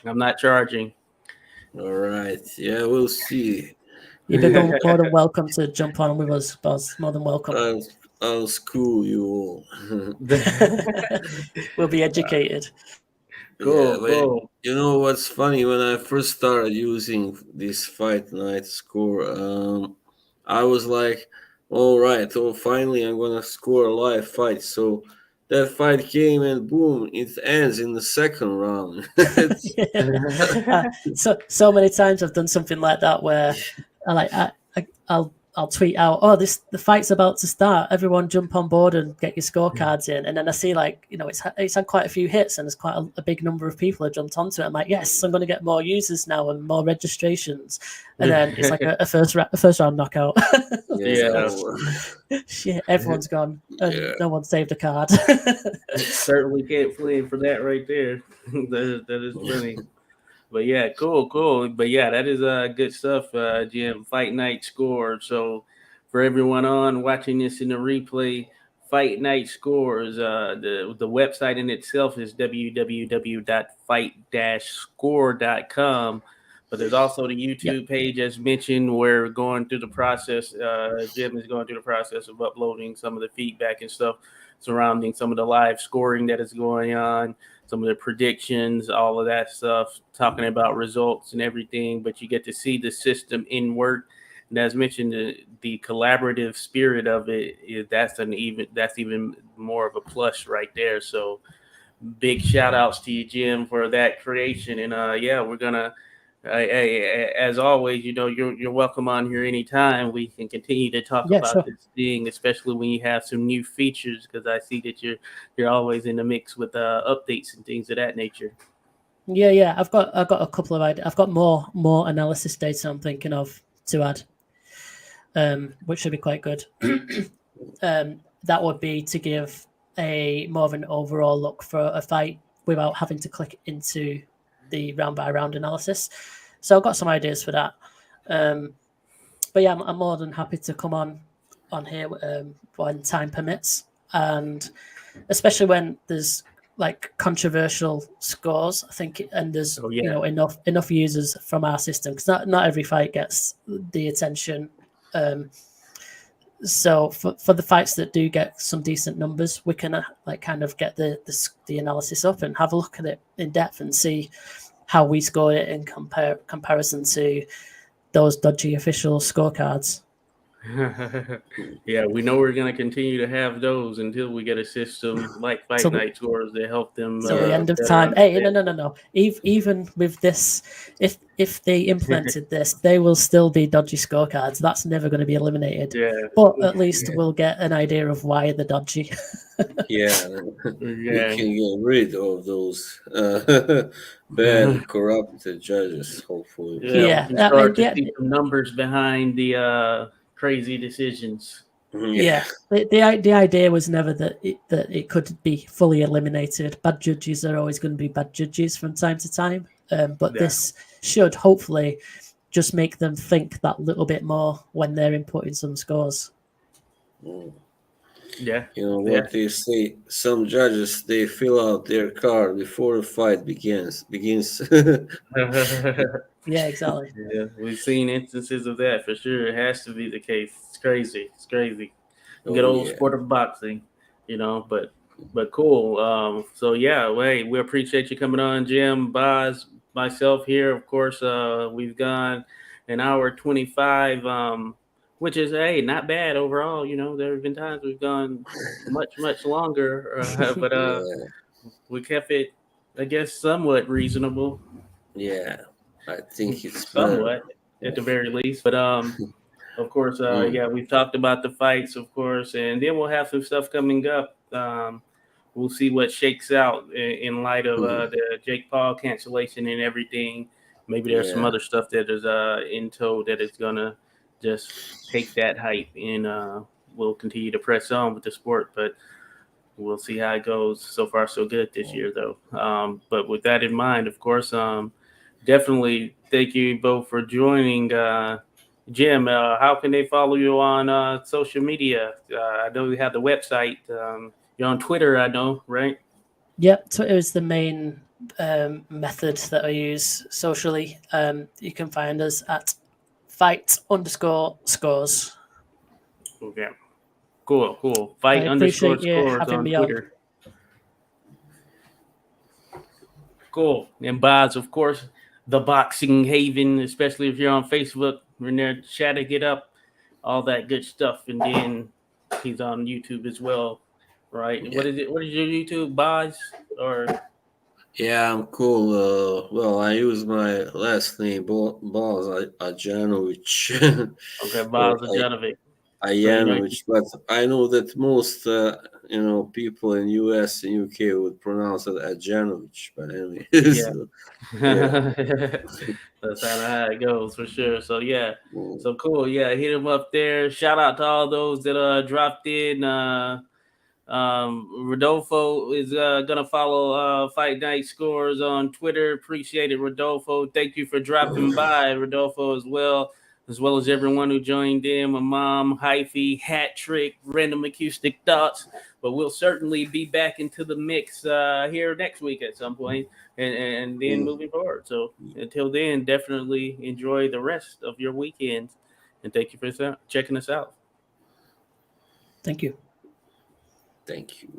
I'm not charging. All right. Yeah, we'll see. You'd be more than welcome to jump on with us, Boz. More than welcome. I'll, I'll school you all. We'll be educated. Yeah, Cool, but cool. you know what's funny? When I first started using this fight night score, I was like, "All right, oh, finally I'm gonna score a live fight." So that fight came, and boom, it ends in the second round. It's- So many times I've done something like that where I'll tweet out, "Oh, the fight's about to start. Everyone jump on board and get your scorecards in." And then I see it's had quite a few hits and there's quite a big number of people have jumped onto it. I'm like, yes, I'm going to get more users now and more registrations. And then it's like a first round knockout. yeah, Yeah. Shit, everyone's gone and yeah. no one saved a card. Certainly can't flame for that right there. That is funny. But yeah, cool, cool. But yeah, that is good stuff, Jim. Fight night score. So for everyone on watching this in the replay, Fight Night Scores. The website in itself is www.fight-score.com. But there's also the YouTube page, as mentioned. We're going through the process. Jim is going through the process of uploading some of the feedback and stuff surrounding some of the live scoring that is going on, some of the predictions, all of that stuff, talking about results and everything. But you get to see the system in work. And as mentioned, the collaborative spirit of it, that's even more of a plus right there. So big shout outs to you, Jim, for that creation. And yeah, we're gonna as always, you're welcome on here anytime. We can continue to talk Yeah, about sure. this thing, especially when you have some new features, because I see that you're always in the mix with updates and things of that nature. Yeah. I've got a couple of ideas. I've got more analysis data I'm thinking of to add, which should be quite good. That would be to give a more of an overall look for a fight without having to click into the round by round analysis. So I've got some ideas for that. But yeah, I'm more than happy to come on here when time permits, and especially when there's like controversial scores. I think, and there's enough users from our system, because not every fight gets the attention. So for the fights that do get some decent numbers, we can kind of get the analysis up and have a look at it in depth and see how we score it in comparison to those dodgy official scorecards. Yeah, we know we're going to continue to have those until we get a system like Fight So- Night Scores to help them Till the end of better time. Hey, no, understand. no. Even with this, if they implemented this, they will still be dodgy scorecards. That's never going to be eliminated. Yeah, But at least we'll get an idea of why they're dodgy. Yeah, we yeah. can get rid of those bad, corrupted judges. Hopefully, Yeah, we Yeah, can I mean, start to see some numbers behind the crazy decisions. yeah. The idea was never that it could be fully eliminated. Bad judges are always going to be bad judges from time to time, but Yeah. this should hopefully just make them think that little bit more when they're inputting some scores. Yeah. You know what they say? Some judges they fill out their card before the fight begins. Yeah, exactly. Yeah, we've seen instances of that for sure. It has to be the case. It's crazy. It's crazy. Good Oh old yeah. sport of boxing, but cool. So yeah, hey, we appreciate you coming on, Jim, Boz, myself here. Of course, we've gone an hour 25, which is not bad overall. There have been times we've gone much longer, but Yeah, we kept it, I guess, somewhat reasonable. yeah. I think it's better. Somewhat at the very least. But of course, Mm. we've talked about the fights, of course, and then we'll have some stuff coming up. We'll see what shakes out in light of the Jake Paul cancellation and everything. Maybe there's some Yeah. other stuff that is in tow that is gonna just take that hype, and we'll continue to press on with the sport. But we'll see how it goes. So far, so good this year, though. But with that in mind, of course, definitely thank you both for joining. Jim, how can they follow you on social media? I know you have the website. You're on Twitter, I know, right? Yep, Twitter is the main method that I use socially. You can find us at fight_scores. Okay. Cool. I Fight appreciate underscore you scores having on me on. Twitter. Cool. And Boz, of course, the Boxing Haven, especially if you're on Facebook, we're in there chatting it up, all that good stuff. And then he's on YouTube as well, right? Yeah. What is it? What is your YouTube, Boz? Or Yeah, I'm cool. Well, I use my last name, Boz Ajanovic, okay, or Boz Ajanovic. So Ajanovic, but I know that most, people in US and UK would pronounce it Ajanovic. But anyway, yeah. so, yeah. That's how it goes for sure. So yeah, Mm. so cool. Yeah, hit him up there. Shout out to all those that dropped in. Rodolfo is gonna follow Fight Night Scores on Twitter. Appreciate it, Rodolfo. Thank you for dropping by, Rodolfo, as well as everyone who joined in. My mom, Hyphy, Hat Trick, Random Acoustic Thoughts. But we'll certainly be back into the mix here next week at some point, and then moving forward. So until then, definitely enjoy the rest of your weekend, and thank you for checking us out. Thank you. Thank you.